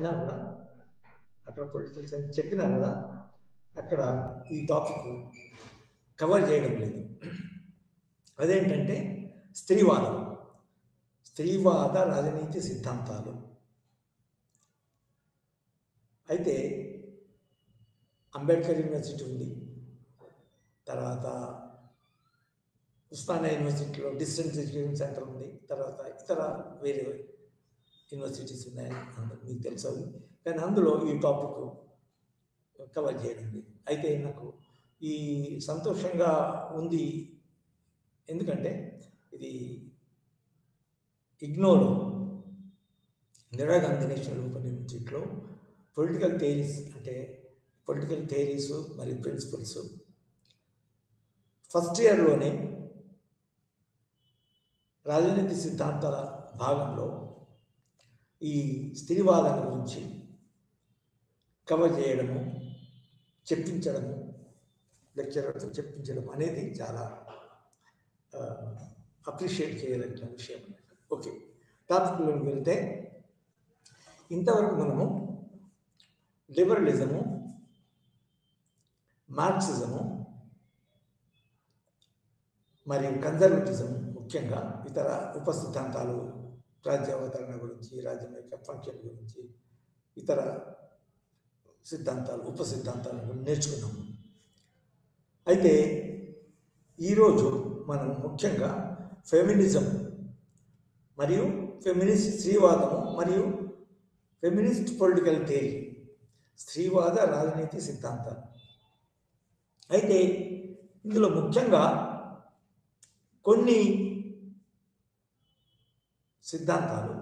అయినా కూడా అక్కడ పొలిటికల్ సైన్స్ చెప్పినా కూడా అక్కడ ఈ టాపిక్ కవర్ చేయడం లేదు. అదేంటంటే స్త్రీవాదం, స్త్రీవాద రాజనీతి సిద్ధాంతాలు. అయితే అంబేద్కర్ యూనివర్సిటీ ఉంది, తర్వాత ఉస్మానియా యూనివర్సిటీలో డిస్టెన్స్ ఎడ్యుకేషన్ సెంటర్ ఉంది, తర్వాత ఇతర వేరే యూనివర్సిటీస్ ఉన్నాయని మీకు తెలుసు. కానీ అందులో ఈ టాపిక్ కవర్ చేయడం లేదు. అయితే నాకు ఈ సంతోషంగా ఉంది, ఎందుకంటే ఇది ignore Indira Gandhi national open యూనివర్సిటీలో పొలిటికల్ థియరీస్ మరియు ప్రిన్సిపల్స్ ఫస్ట్ ఇయర్లోనే రాజనీతి సిద్ధాంతాల భాగంలో ఈ స్త్రీవాదం గురించి కవర్ చేయడము, చెప్పించడము, లెక్చరర్తో చెప్పించడం అనేది చాలా అప్రిషియేట్ చేయదగిన విషయం అన్నట్టు. ఓకే, టాపిక్లోకి వెళ్తే ఇంతవరకు మనము లిబరలిజము, మార్క్సిజము మరియు కన్జర్వేటిజం, ముఖ్యంగా ఇతర ఉపసిద్ధాంతాలు, రాజ్యావతరణ గురించి, రాజ్యం యొక్క ఫంక్షన్ గురించి, ఇతర సిద్ధాంతాలు, ఉపసిద్ధాంతాల గురించి నేర్చుకున్నాము. అయితే ఈరోజు మనం ముఖ్యంగా ఫెమినిజం మరియు ఫెమినిస్ట్ స్త్రీవాదము మరియు ఫెమినిస్ట్ పొలిటికల్ థియరీ, స్త్రీవాద రాజనీతి సిద్ధాంతాలు. అయితే ఇందులో ముఖ్యంగా కొన్ని సిద్ధాంతాలు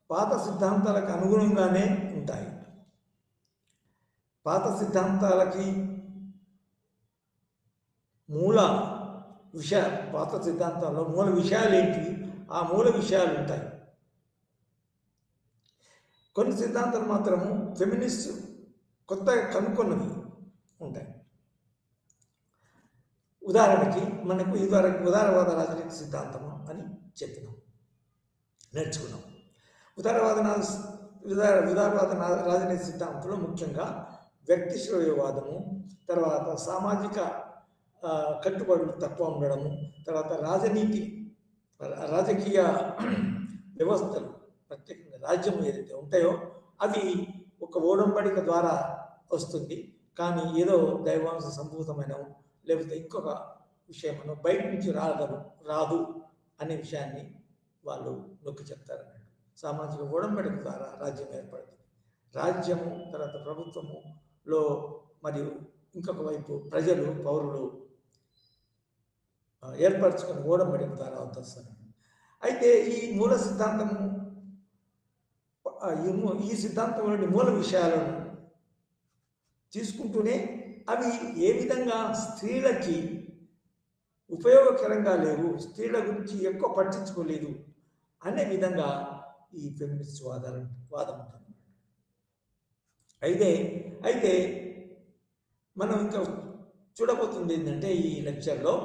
పాత సిద్ధాంతాలకు అనుగుణంగానే ఉంటాయి. పాత సిద్ధాంతాలకి పాత సిద్ధాంతాల్లో మూల విషయాలు ఏంటివి, ఆ మూల విషయాలు ఉంటాయి. కొన్ని సిద్ధాంతాలు మాత్రము ఫెమినిస్ట్ కొత్తగా కనుక్కున్నవి ఉంటాయి. ఉదాహరణకి మనకు ఉదారవాద రాజనీతి సిద్ధాంతము అని నేర్చుకున్నాం. ఉదారవాద రాజనీతి సిద్ధాంతంలో ముఖ్యంగా వ్యక్తి శ్రేయవాదము, తర్వాత సామాజిక కట్టుబడులు తక్కువ ఉండడము, తర్వాత రాజకీయ వ్యవస్థలు, ప్రత్యేకంగా రాజ్యం ఏదైతే ఉంటాయో అవి ఒక ఓడంబడిక ద్వారా వస్తుంది, కానీ ఏదో దైవాంశ సంభూతమైన లేకపోతే ఇంకొక విషయమనో బయట నుంచి రాదు అనే విషయాన్ని వాళ్ళు నొక్కి చెప్తారన్నట్టు. సామాజిక ఓడంబడిక ద్వారా రాజ్యం ఏర్పడుతుంది. రాజ్యము, తర్వాత ప్రభుత్వములో మరియు ఇంకొక వైపు ప్రజలు, పౌరులు ఏర్పరచుకుని ఓడంబడిక ద్వారా వస్తారు. అయితే ఈ మూల సిద్ధాంతము, ఈ సిద్ధాంతంలోని మూల విషయాలను తీసుకుంటూనే అవి ఏ విధంగా స్త్రీలకి ఉపయోగకరంగా లేవు, స్త్రీల గురించి ఎక్కువ పట్టించుకోలేదు అనే విధంగా ఈ ఫెమినిస్ట్ వాదం ఉంటుంది. అయితే మనం ఇంకా చూడబోతుంది ఏంటంటే ఈ లెక్చర్లో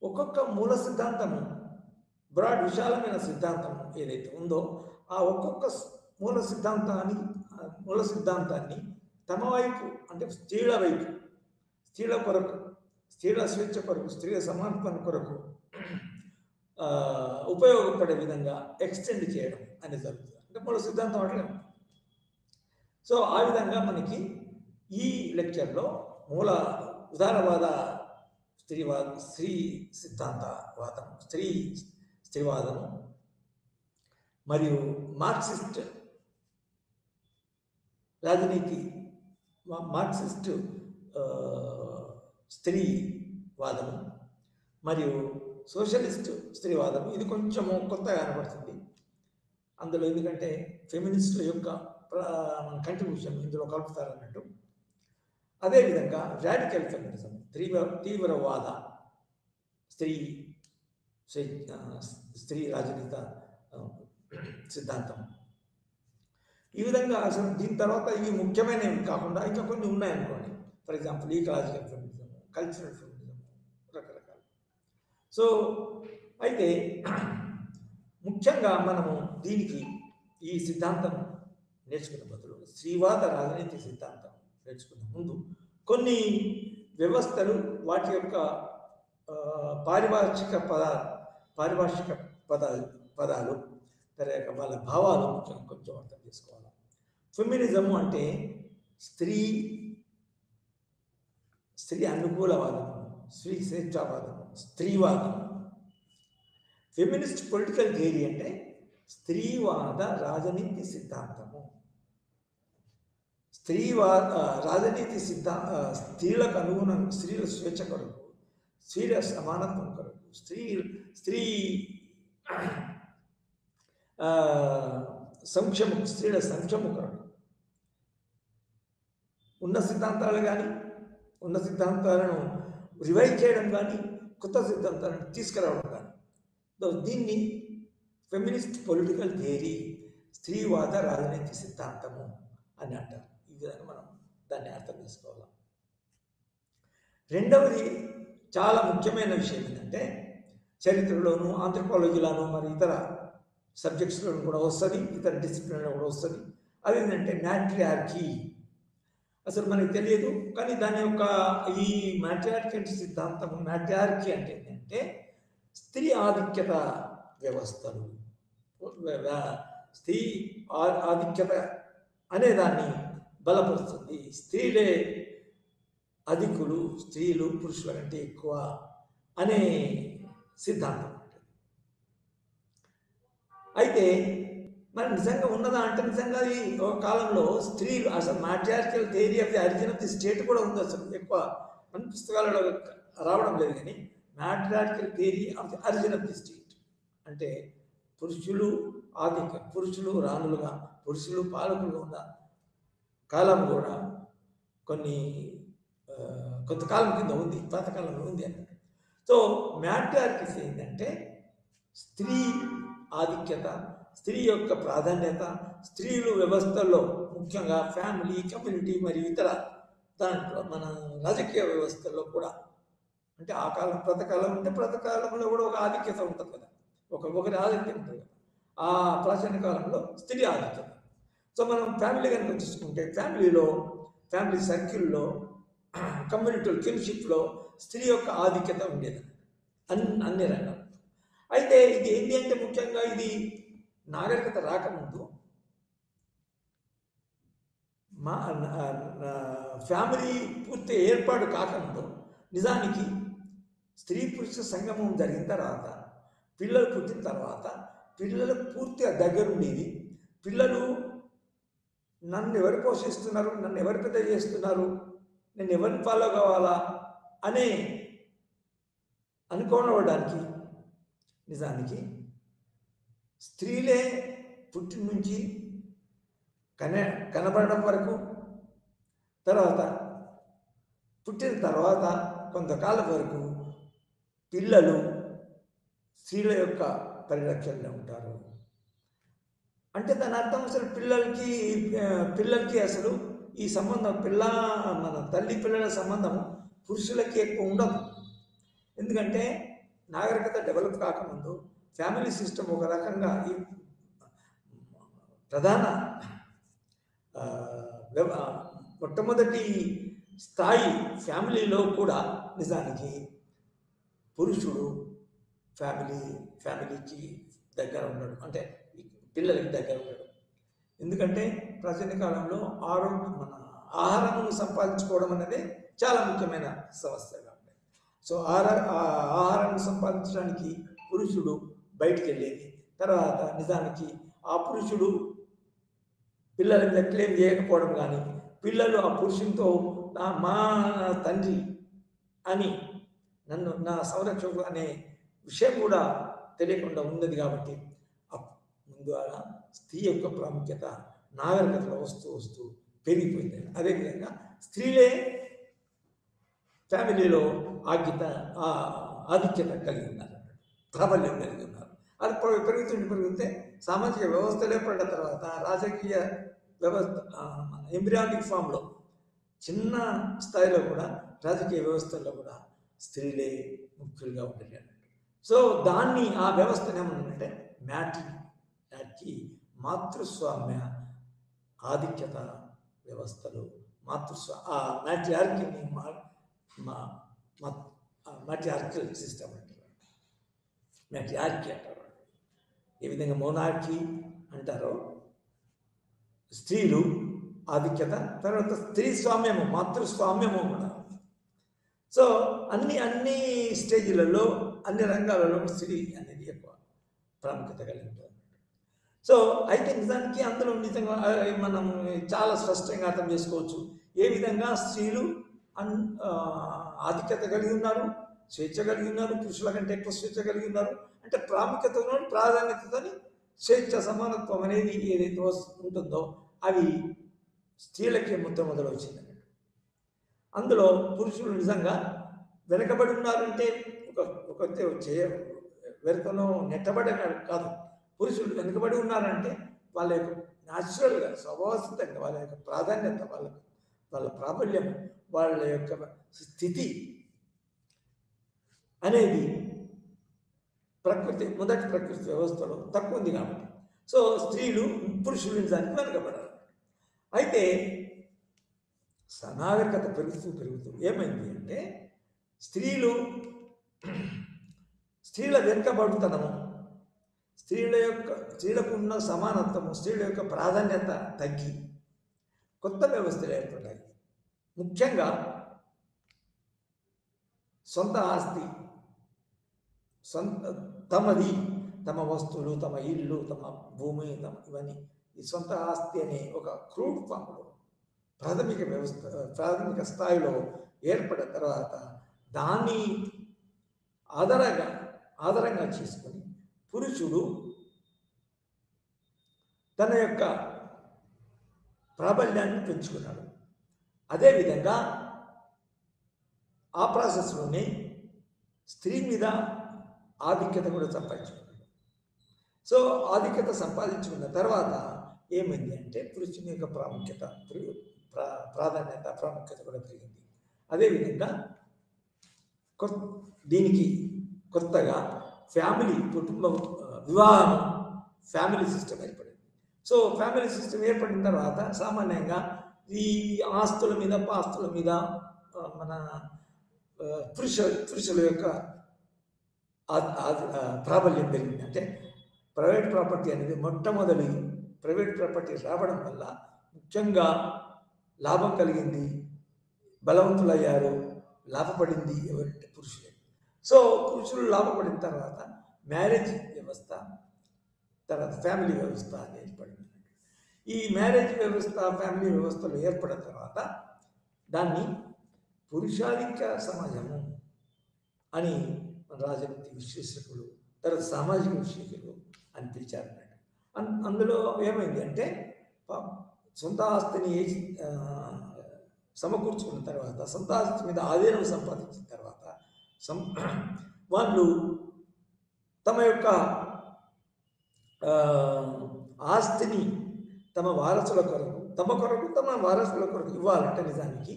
ఒక్కొక్క మూల సిద్ధాంతము, బ్రాడ్ విశాలమైన సిద్ధాంతం ఏదైతే ఉందో ఆ ఒక్కొక్క మూల సిద్ధాంతాన్ని తమ వైపు, అంటే స్త్రీల వైపు, స్త్రీల కొరకు, స్త్రీల స్వేచ్ఛ కొరకు, స్త్రీల సమానత్వం కొరకు ఉపయోగపడే విధంగా ఎక్స్టెండ్ చేయడం అనేది జరుగుతుంది. అంటే మూల సిద్ధాంతం అట్లే. సో ఆ విధంగా మనకి ఈ లెక్చర్లో ఉదారవాద స్త్రీవాదము మరియు మార్క్సిస్ట్ స్త్రీవాదము మరియు సోషలిస్ట్ స్త్రీవాదము, ఇది కొంచెము కొత్తగా కనబడుతుంది అందులో. ఎందుకంటే ఫెమినిస్టుల యొక్క కంట్రిబ్యూషన్ ఇందులో కలుపుతారన్నట్టు. అదేవిధంగా రాడికల్ ఫెమినిజం, తీవ్రవాద స్త్రీ రాజనీత సిద్ధాంతం. ఈ విధంగా అసలు దీని తర్వాత ఇవి ముఖ్యమైనవి కాకుండా ఇంకా కొన్ని ఉన్నాయనుకోండి. For example ecological feminism, cultural feminism, రకరకాలు. సో అయితే ముఖ్యంగా మనము దీనికి ఈ సిద్ధాంతం నేర్చుకునే బదులు స్త్రీవాద రాజనీతి సిద్ధాంతం నేర్చుకునే ముందు కొన్ని వ్యవస్థలు వాటి యొక్క పారిభాషిక పదాలు తర్వాత వాళ్ళ భావాలు కొంచెం అర్థం చేసుకోవాలి. ఫెమినిజము అంటే స్త్రీ అనుకూలవాదము, స్త్రీ స్వేచ్ఛావాదము, స్త్రీవాదం. ఫెమినిస్ట్ పొలిటికల్ థియరీ అంటే స్త్రీవాద రాజనీతి సిద్ధాంతము. రాజనీతి స్త్రీలకు అనుగుణంగా స్త్రీల స్వేచ్ఛ కొరకు, స్త్రీల సమానత్వం కొరకు, స్త్రీ స్త్రీల సంక్షేమం కొరకు ఉన్న సిద్ధాంతాలను రివైవ్ చేయడం కానీ, కొత్త సిద్ధాంతాలను తీసుకురావడం కానీ, దీన్ని ఫెమినిస్ట్ పొలిటికల్ థియరీ, స్త్రీవాద రాజనీతి సిద్ధాంతము అని అంటారు. ఈ విధంగా మనం దాన్ని అర్థం చేసుకోవాలి. రెండవది చాలా ముఖ్యమైన విషయం ఏంటంటే చరిత్రలోను, ఆంథ్రోపాలజీలోను, మరి ఇతర సబ్జెక్ట్స్లోనూ కూడా వస్తుంది, ఇతర డిసిప్లిన్లో కూడా వస్తుంది. అదేంటంటే మ్యాట్రియార్కీ. అసలు మనకి తెలియదు, కానీ దాని యొక్క ఈ మ్యాట్రియార్కీ సిద్ధాంతం, మ్యాట్రియార్కీ అంటే ఏంటంటే స్త్రీ ఆధిక్యత వ్యవస్థలు, స్త్రీ ఆధిక్యత అనే దాన్ని బలపరుస్తుంది. స్త్రీలే అధికులు, స్త్రీలు పురుషుల కంటే ఎక్కువ అనే సిద్ధాంతం. అయితే మరి నిజంగా ఉన్నదా అంటే నిజంగా ఈ ఒక కాలంలో స్త్రీలు అసలు matriarchal theory of the origin of the state కూడా ఉంది. అసలు ఎక్కువ మన పుస్తకాలలో రావడం లేదు, కానీ matriarchal theory of the origin of the state అంటే పురుషులు పురుషులు రాణులుగా, పురుషులు పాలకులుగా ఉన్న కాలం కూడా కొంతకాలం కింద ఉంది, పాతకాలంలో ఉంది అన్నట్టు. సో మ్యాట్రియార్కీ ఏంటంటే స్త్రీ ఆధిక్యత, స్త్రీ యొక్క ప్రాధాన్యత, స్త్రీలు వ్యవస్థల్లో ముఖ్యంగా ఫ్యామిలీ, కమ్యూనిటీ మరియు ఇతర దాంట్లో మన రాజకీయ వ్యవస్థల్లో కూడా, అంటే ఆ కాలం ప్రతకాలం ఉంటే ప్రతకాలంలో కూడా ఒక ఆధిక్యత ఉంటుంది కదా, ఒకరి ఆధిక్యత ఉంటుంది కదా. ఆ ప్రాచీన కాలంలో స్త్రీ ఆధిక్యత. సో మనం ఫ్యామిలీ కనుక చూసుకుంటే ఫ్యామిలీ సర్కిల్లో, కమ్యూనిటీలో, కిన్షిప్లో స్త్రీ యొక్క ఆధిక్యత ఉండేది అన్ని రంగాలు. అయితే ఇది ఏంటి అంటే ముఖ్యంగా ఇది నాగరికత రాకముందు ఫ్యామిలీ పూర్తి ఏర్పాటు కాకముందు నిజానికి స్త్రీ పురుష సంగమం జరిగిన తర్వాత, పిల్లలు పుట్టిన తర్వాత పిల్లలకు పూర్తిగా దగ్గరుండేది. పిల్లలు నన్ను ఎవరు పోషిస్తున్నారు, నన్ను ఎవరు పెద్ద చేస్తున్నారు, నేను ఎవరిని ఫాలో కావాలా అనే అనుకోవడానికి నిజానికి స్త్రీలే పుట్టిన నుంచి కనబడడం వరకు, తర్వాత పుట్టిన తర్వాత కొంతకాలం వరకు పిల్లలు స్త్రీల యొక్క పరిరక్షణలో ఉంటారు. అంటే దాని అర్థం అసలు పిల్లలకి అసలు ఈ సంబంధం మన తల్లి పిల్లల సంబంధం పురుషులకి ఎక్కువ ఉండదు. ఎందుకంటే నాగరికత డెవలప్ కాకముందు ఫ్యామిలీ సిస్టమ్ ఒక రకంగా ఈ ప్రధాన మొట్టమొదటి స్థాయి ఫ్యామిలీలో కూడా నిజానికి పురుషుడు ఫ్యామిలీకి దగ్గర ఉన్నాడు, అంటే పిల్లలకి దగ్గర ఉన్నాడు. ఎందుకంటే ప్రాచీన కాలంలో మన ఆహారమును సంపాదించుకోవడం అనేది చాలా ముఖ్యమైన సమస్యగా ఉంది. సో ఆహారాన్ని సంపాదించడానికి పురుషుడు బయటికి వెళ్ళేది. తర్వాత నిజానికి ఆ పురుషుడు పిల్లల మీద క్లెయిమ్ చేయకపోవడం కానీ, పిల్లలు ఆ పురుషునితో మా తండ్రి అని నా సంరక్షకుడు అనే విషయం కూడా తెలియకుండా ఉన్నది. కాబట్టి ముందుగా స్త్రీ యొక్క ప్రాముఖ్యత నాగరికతలో వస్తూ పెరిగిపోయింది. అదేవిధంగా స్త్రీలే ఫ్యామిలీలో ఆధిక్యత కలిగి ఉన్నారు, ప్రాబల్యం కలిగి ఉన్నారు. అది పెరిగితే సామాజిక వ్యవస్థలు ఏర్పడిన తర్వాత రాజకీయ వ్యవస్థ ఎంబ్రియానిక్ ఫామ్లో చిన్న స్థాయిలో కూడా రాజకీయ వ్యవస్థల్లో కూడా స్త్రీలే ముఖ్యులుగా ఉండేది. సో ఆ వ్యవస్థను ఏమన్నారంటే మ్యాట్రియార్కీ మాతృస్వామ్య ఆధిక్యత వ్యవస్థలు ఆ మ్యాట్రియార్కీని మ్యాట్రియార్కల్ సిస్టమ్ అంటారు, మ్యాట్రియార్కీ అంటారు. ఏ విధంగా మోనార్కీ అంటారో స్త్రీలు ఆధిక్యత, తర్వాత స్త్రీ స్వామ్యము మాతృస్వామ్యము కూడా. సో అన్ని స్టేజ్లలో అన్ని రంగాలలో స్త్రీ అనేది ఎక్కువ ప్రాముఖ్యత కలిగి ఉంటుంది. సో అయితే నిజానికి అందులో నిజంగా మనం చాలా స్పష్టంగా అర్థం చేసుకోవచ్చు ఏ విధంగా స్త్రీలు ఆధిక్యత కలిగి ఉన్నారు, స్వేచ్ఛ కలిగి ఉన్నారు, పురుషుల కంటే ఎక్కువ స్వేచ్ఛ కలిగి ఉన్నారు. అంటే ప్రాముఖ్యతను ప్రాధాన్యతని స్వేచ్ఛ సమానత్వం అనేది ఏదైతే ఉంటుందో అవి స్త్రీలకి మొదలు వచ్చింది. అందులో పురుషులు నిజంగా వెనకబడి ఉన్నారంటే ఒక వెనుకనో నెట్టబడి కాదు. పురుషులు వెనుకబడి ఉన్నారంటే వాళ్ళ యొక్క న్యాచురల్గా స్వభావసిద్ధంగా వాళ్ళ యొక్క ప్రాధాన్యత, వాళ్ళ ప్రాబల్యం, వాళ్ళ యొక్క స్థితి అనేది మొదటి ప్రకృతి వ్యవస్థలో తక్కువ ఉంది కాబట్టి సో స్త్రీలు పురుషులు నిజానికి వెనుకబడారు. అయితే నాగరికత పెరుగుతూ ఏమైంది అంటే స్త్రీల వెనుకబడుతనము, స్త్రీలకు ఉన్న సమానత్వము, స్త్రీల యొక్క ప్రాధాన్యత తగ్గి కొత్త వ్యవస్థలు ఏర్పడ్డాయి. ముఖ్యంగా సొంత ఆస్తి, తమది, తమ వస్తువులు, తమ ఇల్లు, తమ భూమి, ఇవన్నీ ఈ సొంత ఆస్తి అనే ఒక క్రూడ్ ఫామ్లో ప్రాథమిక స్థాయిలో ఏర్పడిన తర్వాత దాన్ని ఆధారంగా చేసుకొని పురుషుడు తన యొక్క ప్రాబల్యాన్ని పెంచుకున్నాడు. అదేవిధంగా ఆ ప్రాసెస్లోనే స్త్రీ మీద ఆధిక్యత కూడా సంపాదించుకున్నాడు. సో ఆధిక్యత సంపాదించుకున్న తర్వాత ఏమైంది అంటే పురుషుని యొక్క ప్రాముఖ్యత కూడా పెరిగింది. అదేవిధంగా దీనికి కొత్తగా కుటుంబం, వివాహం, ఫ్యామిలీ సిస్టమ్ ఏర్పడింది. సో ఫ్యామిలీ సిస్టమ్ ఏర్పడిన తర్వాత సామాన్యంగా ఈ ఆస్తుల మీద పాస్తుల మీద మన పురుషుల యొక్క ప్రాబల్యం పెరిగింది. అంటే ప్రైవేట్ ప్రాపర్టీ అనేది మొట్టమొదటి ప్రైవేట్ ప్రాపర్టీ రావడం వల్ల ముఖ్యంగా లాభం కలిగింది, బలవంతులయ్యారు, లాభపడింది ఎవరంటే పురుషులే. సో పురుషులు లాభపడిన తర్వాత మ్యారేజ్ వ్యవస్థ, తర్వాత ఫ్యామిలీ వ్యవస్థ అనేది ఏర్పడింది. ఈ మ్యారేజ్ వ్యవస్థ, ఫ్యామిలీ వ్యవస్థలు ఏర్పడిన తర్వాత దాన్ని పురుషాధిక సమాజము అని రాజనీతి విశ్లేషకులు, తర్వాత సామాజిక విశ్లేషకులు అని పిలిచారన్నట్టు. అందులో ఏమైంది అంటే సొంత ఆస్తిని సమకూర్చుకున్న తర్వాత, సొంత ఆస్తి మీద ఆధీనం సంపాదించిన తర్వాత వాళ్ళు తమ యొక్క ఆస్తిని తమ వారసుల కొరకు, తమ వారసుల కొరకు ఇవ్వాలంటే నిజానికి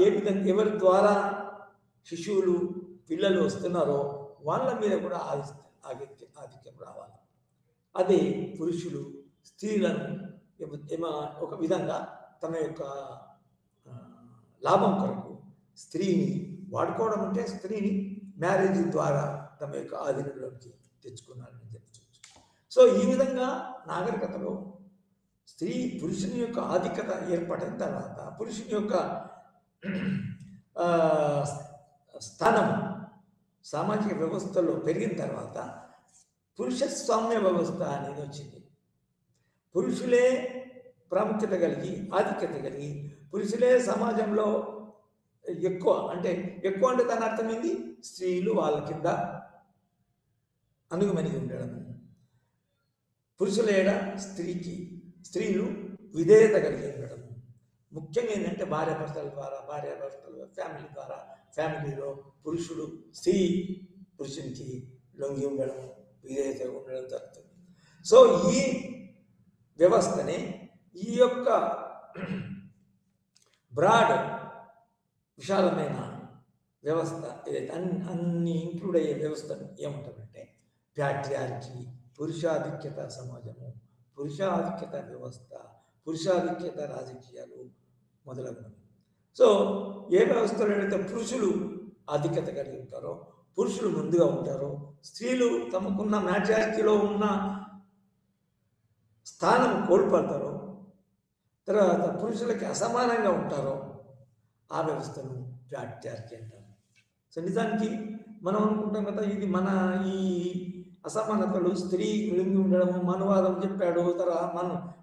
ఏ విధంగా ఎవరి ద్వారా శిశువులు పిల్లలు వస్తున్నారో వాళ్ళ మీద కూడా ఆధిక్యం రావాలి. అదే పురుషులు స్త్రీలను ఒక విధంగా తమ యొక్క లాభం కొరకు స్త్రీని వాడుకోవడం, అంటే స్త్రీని మ్యారేజ్ ద్వారా తమ యొక్క ఆధీనంలోకి తెచ్చుకున్నారని చెప్పచ్చు. సో ఈ విధంగా నాగరికతలో పురుషుని యొక్క ఆధిక్యత ఏర్పడిన తర్వాత, పురుషుని యొక్క స్థానం సామాజిక వ్యవస్థలో పెరిగిన తర్వాత పురుష స్వామ్య వ్యవస్థ అనేది వచ్చింది. పురుషులే ప్రాముఖ్యత కలిగి, ఆధిక్యత కలిగి, పురుషులే సమాజంలో ఎక్కువ అంటే దాని అర్థం ఏంది? స్త్రీలు వాళ్ళ కింద అనుగుమనిగి ఉండడం. పురుషుల ఏడ స్త్రీలు విధేయత కలిగి ఉండడం. ముఖ్యంగా ఏంటంటే భార్యాభర్తల ఫ్యామిలీ ద్వారా, ఫ్యామిలీలో పురుషునికి లొంగి ఉండడం, విధేయత ఉండడం జరుగుతుంది. సో ఈ వ్యవస్థనే, ఈ యొక్క బ్రాడ్ విశాలమైన వ్యవస్థ ఏదైతే అన్ని ఇంక్లూడ్ అయ్యే వ్యవస్థను ఏమంటారంటే ప్యాట్రియార్కీ, పురుషాధిక్యత సమాజము, పురుషాధిక్యత వ్యవస్థ, పురుషాధిక్యత రాజకీయాలు మొదలగునవి. సో ఏ వ్యవస్థలో అయితే పురుషులు ఆధిక్యత కలిగి ఉంటారో, పురుషులు ముందుగా ఉంటారో, స్త్రీలు తమకున్న మ్యాట్రియార్కీలో ఉన్న స్థానం కోల్పోతారో, తర్వాత పురుషులకి అసమానంగా ఉంటారో ఆ వ్యవస్థను ప్యాట్రియార్కీ అంటారు. సో నిజానికి మనం అనుకుంటాం కదా, ఇది మన ఈ అసమానతలు, స్త్రీ లింగి ఉండడం, మనువాదం చెప్పాడు, తర్వాత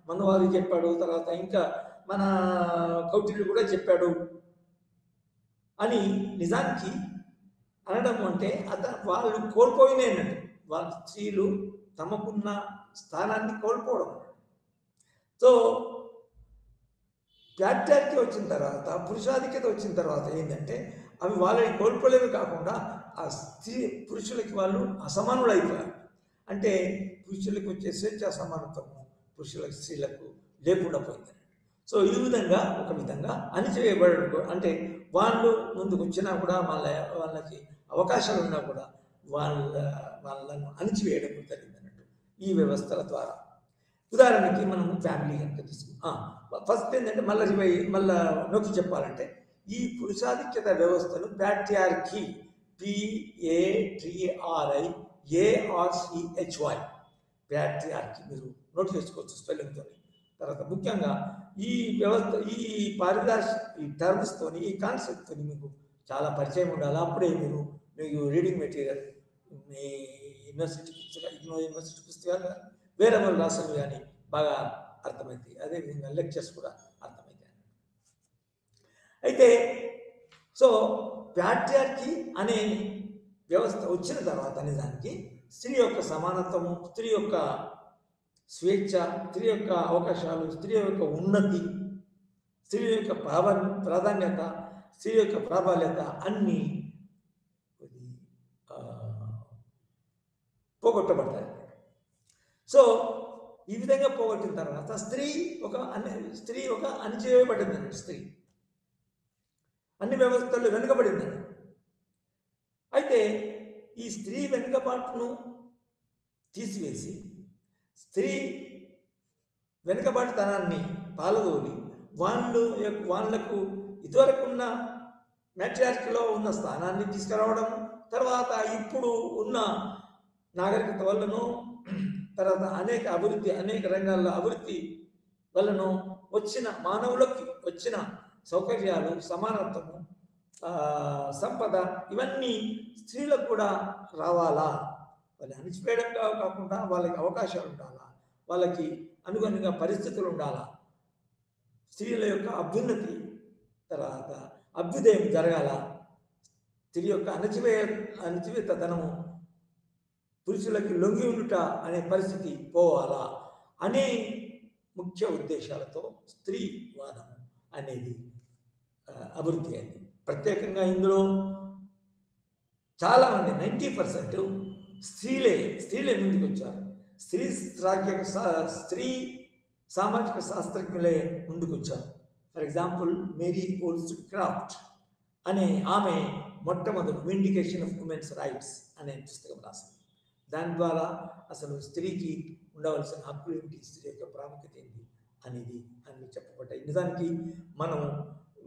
మనువాది చెప్పాడు, తర్వాత ఇంకా మన కౌటిల్యుడు కూడా చెప్పాడు అని నిజానికి అనడం అంటే వాళ్ళు కోల్పోయినాయి. వాళ్ళ స్త్రీలు తమకున్న స్థానాన్ని కోల్పోవడం. సో ప్యాట్రియార్కీ వచ్చిన తర్వాత, పురుషాధిక్యత వచ్చిన తర్వాత ఏంటంటే అవి వాళ్ళని కోల్పోలేవి కాకుండా ఆ పురుషులకి వాళ్ళు అసమానులు అయిపోయారు. అంటే పురుషులకు వచ్చే స్వేచ్ఛ సమానత్వము పురుషులకు స్త్రీలకు లేకుండా పోయింది. సో ఈ విధంగా ఒక విధంగా అణిచివేయబడు, అంటే వాళ్ళు ముందుకు వచ్చినా కూడా వాళ్ళకి అవకాశాలు ఉన్నా కూడా వాళ్ళను అణిచివేయడం జరిగింది అన్నట్టు ఈ వ్యవస్థల ద్వారా. ఉదాహరణకి మనం ఫ్యామిలీ కనుక తీసుకున్నాం. ఫస్ట్ ఏంటంటే మళ్ళీ నొక్కి చెప్పాలంటే ఈ పురుషాధిక్యత వ్యవస్థను ప్యాట్రియార్కీ, PATRIARCHY, ప్యాట్రియార్కీ మీరు నోట్ చేసుకోవచ్చు స్పెల్లింగ్తో. తర్వాత ముఖ్యంగా ఈ వ్యవస్థ, ఈ టర్మ్స్తోని, ఈ కాన్సెప్ట్తో మీకు చాలా పరిచయం ఉండాలి. అప్పుడే మీకు రీడింగ్ మెటీరియల్, మీ యూనివర్సిటీ పుస్తకాలు వేరే వాళ్ళు రాసినవి కానీ బాగా అర్థమవుతాయి. అదేవిధంగా లెక్చర్స్ కూడా అర్థమవుతాయి. అయితే సో ప్యాట్రియార్కీ అనే వ్యవస్థ వచ్చిన తర్వాత నిజానికి స్త్రీ యొక్క సమానత్వము, స్త్రీ యొక్క స్వేచ్ఛ, స్త్రీ యొక్క అవకాశాలు, స్త్రీ యొక్క ఉన్నతి, స్త్రీ యొక్క ప్రాధాన్యత, స్త్రీ యొక్క ప్రాబల్యత అన్నీ పోగొట్టబడతాయి. సో ఈ విధంగా పోగొట్టిన తర్వాత స్త్రీ ఒక అణిచివేయబడిందండి. స్త్రీ అన్ని వ్యవస్థల్లో వెనుకబడిందండి. అయితే ఈ స్త్రీ వెనుకబాటును తీసివేసి స్త్రీ వెనుకబాటుతనాన్ని పాలదోలి వాళ్లకు ఇదివరకున్న మ్యాట్రియార్కీలో ఉన్న స్థానాన్ని తీసుకురావడం, తర్వాత ఇప్పుడు ఉన్న నాగరికత వల్లనో, తర్వాత అనేక రంగాల్లో అభివృద్ధి వలన వచ్చిన మానవులకి వచ్చిన సౌకర్యాలు, సమానత్వము, సంపద, ఇవన్నీ స్త్రీలకు కూడా రావాలా, వాళ్ళు అణిచివేయడం కాకుండా వాళ్ళకి అవకాశాలు ఉండాలా, వాళ్ళకి అనుగుణంగా పరిస్థితులు ఉండాలా, స్త్రీల యొక్క అభ్యున్నతి, తర్వాత అభ్యుదయం జరగాల, స్త్రీ యొక్క అణచివేతనము పురుషులకి లొంగి ఉండుట అనే పరిస్థితి పోవాలా అనే ముఖ్య ఉద్దేశాలతో స్త్రీవాదం అనేది అభివృద్ధి అయింది. ప్రత్యేకంగా ఇందులో చాలామంది 90% స్త్రీలే ముందుకు వచ్చారు. స్త్రీ సామాజిక శాస్త్రజ్ఞులే ముందుకు వచ్చారు. ఫర్ ఎగ్జాంపుల్ మేరీ wollstonecraft అనే ఆమె మొట్టమొదటి విండికేషన్ ఆఫ్ ఉమెన్స్ రైట్స్ అనే పుస్తకం రాసింది. దాని ద్వారా అసలు స్త్రీకి ఉండవలసిన హక్కులు ఏంటి, స్త్రీ యొక్క ప్రాముఖ్యత ఏంటి అనేది అన్ని చెప్పబడ్డాయి. నిజానికి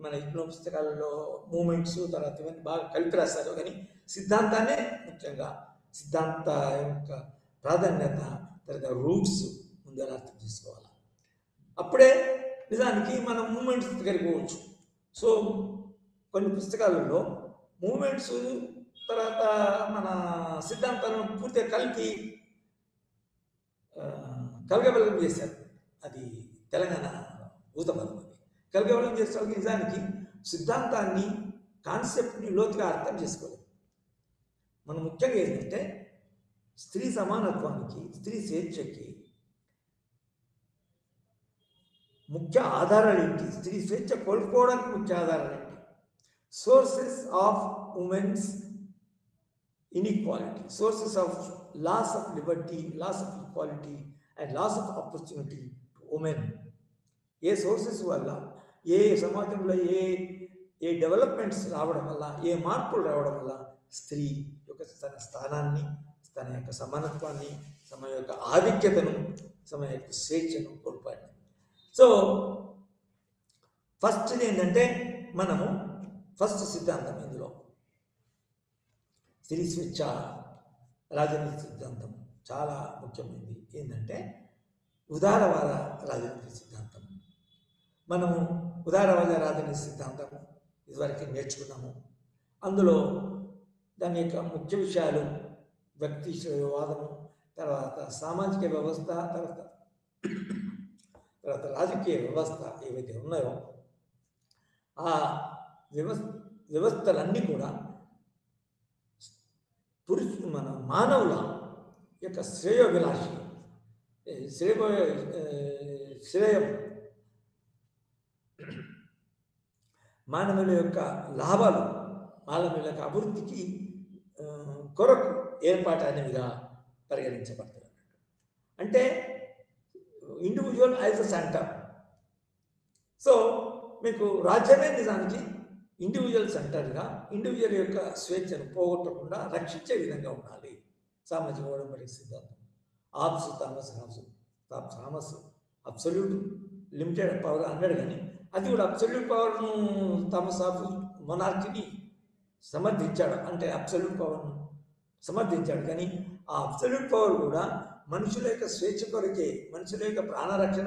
మన ఎన్నో పుస్తకాలలో మూమెంట్స్, తర్వాత ఇవన్నీ బాగా కలిపి రాస్తారు. కానీ సిద్ధాంతాన్ని ముఖ్యంగా సిద్ధాంత యొక్క ప్రాధాన్యత, తర్వాత రూట్స్ ముందు అర్థం చేసుకోవాలి. అప్పుడే నిజానికి మనం మూమెంట్స్ దగ్గరికి పోవచ్చు. సో కొన్ని పుస్తకాలలో మూమెంట్స్ తర్వాత మన సిద్ధాంతాలను పూర్తిగా కలగబలం చేశారు. అది తెలంగాణ ఊతపదం. అది కలగబలం చేసే నిజానికి సిద్ధాంతాన్ని, కాన్సెప్ట్ని లోతుగా అర్థం చేసుకోలేదు. మనం ముఖ్యంగా ఏంటంటే స్త్రీ సమానత్వానికి, స్త్రీ స్వేచ్ఛకి ముఖ్య ఆధారాలు ఏంటి, స్త్రీ స్వేచ్ఛ కోల్పోవడానికి ముఖ్య ఆధారాలు ఏంటి, sources of women's inequality, sources of loss of liberty, loss of equality and loss of opportunity to women. A sources వల్ల, ఏ సమాజంలో ఏ డెవలప్మెంట్స్ రావడం వల్ల, ఏ మార్పులు రావడం వల్ల స్త్రీ యొక్క తన స్థానాన్ని, తన యొక్క సమానత్వాన్ని, తమ యొక్క ఆధిక్యతను, తమ యొక్క స్వేచ్ఛను కోల్పోయాడు. సో ఫస్ట్ ఏంటంటే మనము ఫస్ట్ సిద్ధాంతం ఇందులో స్త్రీ స్వేచ్ఛ రాజనీతి సిద్ధాంతం చాలా ముఖ్యమైనది. ఏంటంటే ఉదారవాద రాజనీతి సిద్ధాంతం. మనము ఉదారవాద రాజనీతి సిద్ధాంతం ఇదివరకు నేర్చుకున్నాము. అందులో దాని యొక్క ముఖ్య విషయాలు వ్యక్తివాదము, తర్వాత సామాజిక వ్యవస్థ, తర్వాత రాజకీయ వ్యవస్థ ఏవైతే ఉన్నాయో ఆ వ్యవస్థలన్నీ కూడా మన మానవుల యొక్క శ్రేయోభిలాషి, శ్రేయం, మానవుల యొక్క లాభాలు, మానవుల యొక్క అభివృద్ధికి కొరకు ఏర్పాటు అనేవిగా పరిగణించబడుతుంది. అంటే individual as a centre. So మీకు రాజ్యమే నిజానికి ఇండివిజువల్ సెంటర్గా ఇండివిజువల్ యొక్క స్వేచ్ఛను పోగొట్టకుండా రక్షించే విధంగా ఉండాలి. సామాజిక ఒడంబడిక సిద్ధాంతం. ఆబ్స్ థామస్ అబ్సల్యూట్ లిమిటెడ్ పవర్ అన్నాడు, కానీ అది కూడా అబ్సల్యూట్ పవర్ను థామస్ ఆఫ్ మొనార్కీని సమర్థించాడు. అంటే అబ్సల్యూట్ పవర్ను సమర్థించాడు, కానీ ఆ అబ్సల్యూట్ పవర్ కూడా మనుషుల యొక్క స్వేచ్ఛ కొరకే, మనుషుల యొక్క ప్రాణరక్షణ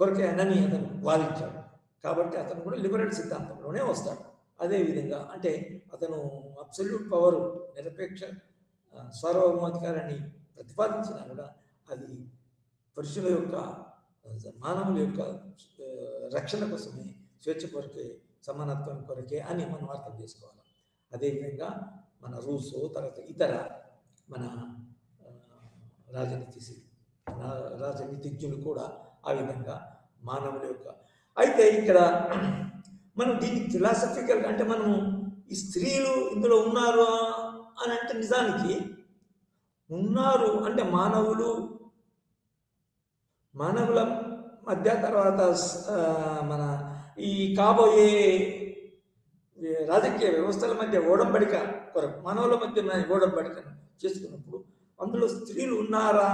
కొరకే అనని అతను వాదించాడు. కాబట్టి అతను కూడా లిబరల్ సిద్ధాంతంలోనే వస్తాడు. అదేవిధంగా అంటే అతను అబ్సల్యూట్ పవర్, నిరపేక్ష సార్వభౌమాధికారాన్ని ప్రతిపాదించినా కూడా అది పురుషుల యొక్క, మానవుల యొక్క రక్షణ కోసమే, స్వేచ్ఛ కొరకే, సమానత్వం కొరకే అని మనం అర్థం చేసుకోవాలి. అదేవిధంగా మన రూసో, తర్వాత ఇతర మన రాజనీతిజ్ఞులు కూడా ఆ విధంగా మానవుల యొక్క. అయితే ఇక్కడ మనం దీన్ని ఫిలాసఫికల్గా అంటే మనము ఈ స్త్రీలు ఇందులో ఉన్నారు అని అంటే నిజానికి ఉన్నారు అంటే మానవుల మధ్య, తర్వాత మన ఈ కాబోయే రాజకీయ వ్యవస్థల మధ్య ఓడంబడిక కొరకు, మానవుల మధ్య ఓడంబడిక చేసుకున్నప్పుడు అందులో స్త్రీలు ఉన్నారా,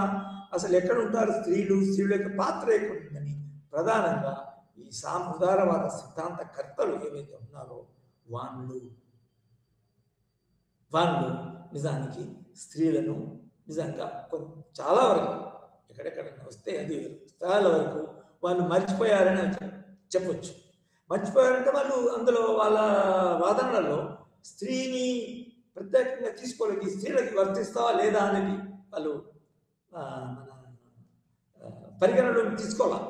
అసలు ఎక్కడ ఉంటారు స్త్రీల యొక్క పాత్ర ఎక్కడ ఉందని ప్రధానంగా ఈ ఉదారవాద సిద్ధాంతకర్తలు ఏవైతే ఉన్నారో వాళ్ళు నిజానికి స్త్రీలను నిజంగా చాలా వరకు ఎక్కడెక్కడైనా వస్తే అది చాలా వరకు వాళ్ళు మర్చిపోయారని చెప్పొచ్చు. మర్చిపోయారంటే వాళ్ళు అందులో వాళ్ళ వాదనలలో స్త్రీని ప్రత్యేకంగా తీసుకోలేదు, స్త్రీలకి వర్తిస్తావా లేదా అనేది వాళ్ళు మన పరిగణలోకి తీసుకోవాలి.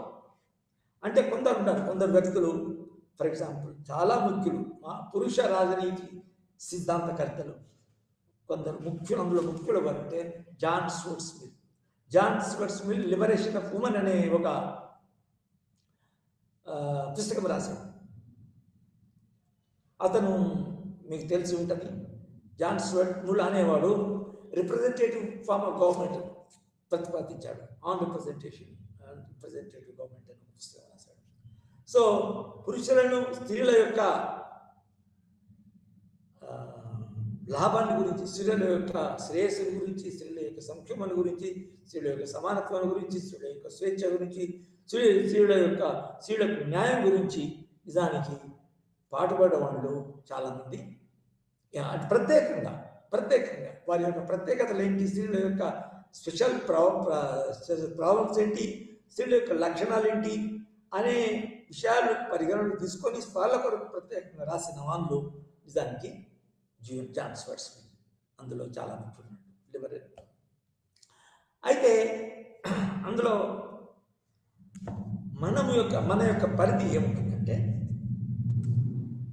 అంటే కొందరు వ్యక్తులు, ఫర్ ఎగ్జాంపుల్ చాలా ముఖ్యులు, పురుష రాజనీతి సిద్ధాంతకర్తలు కొందరు అందులో ముఖ్యులు అంటే John Stuart Smith liberation of women అనే ఒక పుస్తకం రాశాడు. అతను మీకు తెలిసి ఉంటుంది. జాన్ స్టూవర్ట్ మిల్ అనేవాడు రిప్రజెంటేటివ్ ఫార్మ్ ఆఫ్ గవర్నమెంట్ ప్రతిపాదించాడు. ఆన్ రిప్రజెంటేటివ్ గవర్నమెంట్ అనే పుస్తకం రాశాడు. సో పురుషులను, స్త్రీల యొక్క లాభాన్ని గురించి, స్త్రీల యొక్క శ్రేయస్సు గురించి, స్త్రీల యొక్క సంక్షేమాన్ని గురించి, స్త్రీల యొక్క సమానత్వాన్ని గురించి, స్త్రీల యొక్క స్వేచ్ఛ గురించి, స్త్రీలకు న్యాయం గురించి నిజానికి పాటుపడే వాళ్ళు చాలామంది ప్రత్యేకంగా వారి యొక్క ప్రత్యేకతలు ఏంటి, స్త్రీల యొక్క స్పెషల్ ప్రాబ్లమ్స్ ఏంటి, స్త్రీల యొక్క లక్షణాలు ఏంటి అనే విషయాలు పరిగణనకు తీసుకొని వాళ్ళ కొరకు ప్రత్యేకంగా రాసిన వాళ్ళు నిజానికి జాన్ స్టూవర్ట్ స్మిత్. అందులో చాలా ముఖ్యమైన అయితే అందులో మన యొక్క పరిధి ఏముంటుందంటే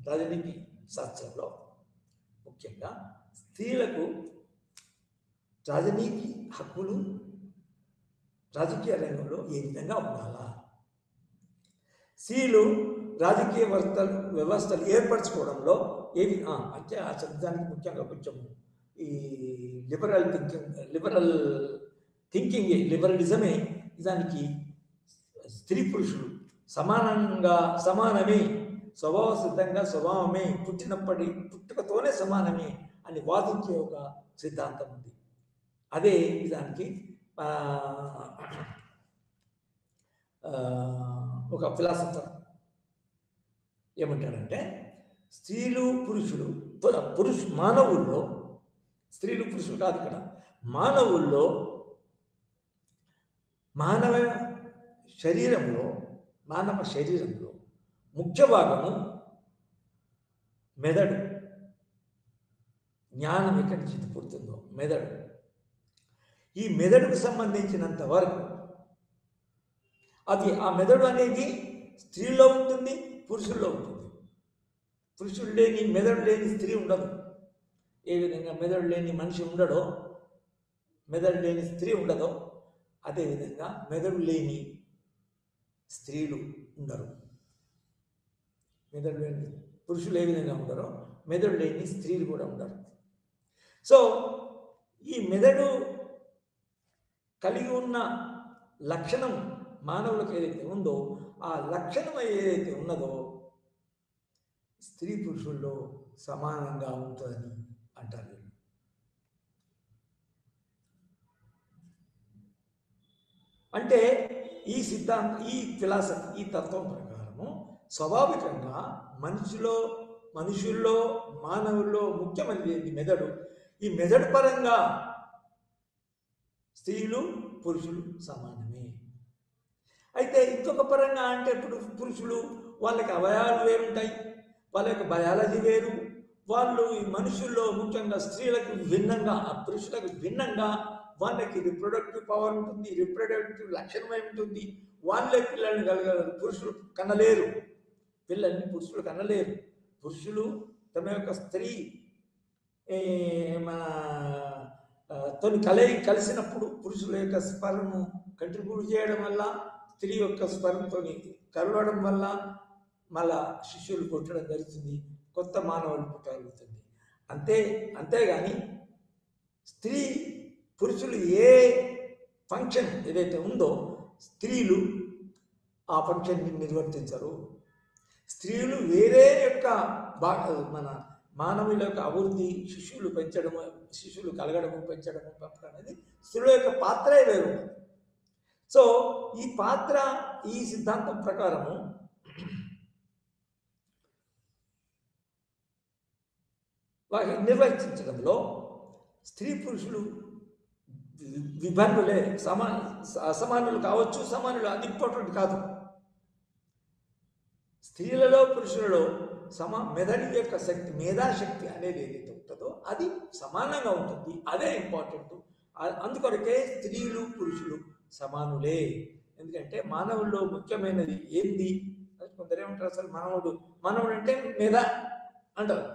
రాజనీతి శాస్త్రంలో ముఖ్యంగా స్త్రీలకు రాజనీతి హక్కులు రాజకీయ రంగంలో ఏ విధంగా ఉండాలా, స్త్రీలు రాజకీయ వ్యవస్థలు ఏర్పరచుకోవడంలో ఏవి అంటే ఆ శబ్దానికి ముఖ్యంగా కొంచెం ఈ లిబరలిజమే నిజానికి స్త్రీ పురుషులు సమానమే, స్వభావ సిద్ధంగా స్వభావమే, పుట్టుకతోనే సమానమే అని వాదించే ఒక సిద్ధాంతం ఉంది. అదే దానికి ఒక ఫిలాసఫర్ ఏమంటాడంటే, స్త్రీలు పురుషులు మానవుల్లో, స్త్రీలు పురుషులు కాదు ఇక్కడ, మానవుల్లో మానవ శరీరంలో ముఖ్య భాగము మెదడు. జ్ఞానం ఎక్కడి నుంచి పుడుతుందో మెదడు. ఈ మెదడుకు సంబంధించినంత వరకు అది, ఆ మెదడు అనేది స్త్రీలో ఉంటుంది, పురుషుల్లో ఉంటుంది. పురుషుడు లేని, మెదడు లేని స్త్రీ ఉండదు. ఏ విధంగా మెదడు లేని మనిషి ఉండడో, మెదడు లేని స్త్రీ ఉండదో, అదేవిధంగా మెదడు లేని స్త్రీలు ఉండరు. మెదడు లేని పురుషులు ఏ విధంగా ఉండరో, మెదడు లేని స్త్రీలు కూడా ఉండరు. సో ఈ మెదడు కలిగి ఉన్న లక్షణం మానవులకు ఏదైతే ఉందో, ఆ లక్షణం ఏదైతే ఉన్నదో స్త్రీ పురుషుల్లో సమానంగా ఉంటుందని అంటారు. అంటే ఈ సిద్ధాంతం, ఈ ఫిలాసఫీ, ఈ తత్వం ప్రకారము స్వాభావికంగా మనుషుల్లో మానవుల్లో ముఖ్యమైనది మెదడు. ఈ మెదడు పరంగా స్త్రీలు పురుషులు సమానమే. అయితే ఇంకొక పరంగా అంటే ఇప్పుడు పురుషులు, వాళ్ళకి అవయవాలు వేరుంటాయి, వాళ్ళ యొక్క బయాలజీ వేరు. వాళ్ళు ఈ మనుషుల్లో ముఖ్యంగా స్త్రీలకు భిన్నంగా, పురుషులకు భిన్నంగా వాళ్ళకి రిప్రొడక్టివ్ పవర్ ఉంటుంది, రిప్రొడక్టివ్ లక్షణమై ఉంటుంది. వాళ్ళే పిల్లల్ని కలగలరు. పురుషులు కనలేరు, పిల్లల్ని పురుషులు కనలేరు. పురుషులు తమ యొక్క స్త్రీ మన తోని కలిసినప్పుడు పురుషుల యొక్క స్పర్మను కంట్రిబ్యూట్ చేయడం వల్ల, స్త్రీ యొక్క స్పర్మతో కలవడం వల్ల మళ్ళా శిశువులు పుట్టడం జరుగుతుంది, కొత్త మానవులు పుట్టగలుగుతుంది. అంతేగాని స్త్రీ పురుషులు ఏ ఫంక్షన్ ఏదైతే ఉందో స్త్రీలు ఆ ఫంక్షన్ని నిర్వర్తించరు. స్త్రీలు వేరే యొక్క మన మానవుల యొక్క అభివృద్ధి, శిశువులు పెంచడము, శిశువులు కలగడము, పెంచడము, పంపడం అనేది స్త్రీల యొక్క పాత్రే వేరు. సో ఈ పాత్ర, ఈ సిద్ధాంతం ప్రకారము నిర్వర్తించడంలో స్త్రీ పురుషులు విభిన్నులే, అసమానులు కావచ్చు, సమానులు, అది ఇంపార్టెంట్ కాదు. స్త్రీలలో పురుషులలో మెదడు యొక్క శక్తి, మేధాశక్తి అనేది ఏదైతే ఉంటుందో అది సమానంగా ఉంటుంది. అదే ఇంపార్టెంట్. అందుకొరకే స్త్రీలు పురుషులు సమానులే. ఎందుకంటే మానవుల్లో ముఖ్యమైనది ఏంది? కొందరు ఏమంటారు, అసలు మానవుడు అంటే మేధా అంటారు,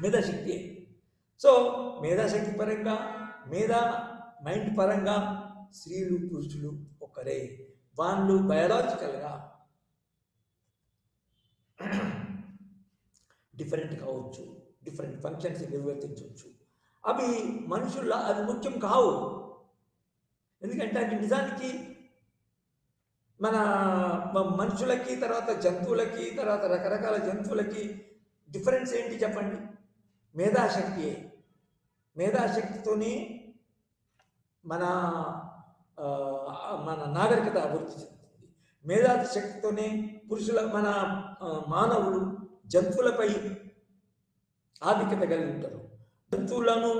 మేధాశక్తి. సో మేధాశక్తి పరంగా, మైండ్ పరంగా స్త్రీలు పురుషులు ఒకరే. వాళ్ళు బయాలజికల్గా డిఫరెంట్ కావచ్చు, డిఫరెంట్ ఫంక్షన్స్ నిర్వర్తించవచ్చు. అవి మనుషుల్లో అది ముఖ్యం కావు. ఎందుకంటే అది నిజానికి మన మనుషులకి, తర్వాత జంతువులకి, తర్వాత రకరకాల జంతువులకి డిఫరెన్స్ ఏంటి చెప్పండి? మేధాశక్తియే. మేధాశక్తితోనే మన నాగరికత అభివృద్ధి చెందుతుంది. మేధాశక్తితోనే మన మానవులు జంతువులపై ఆధిక్యత కలిగి ఉంటారు. జంతువులను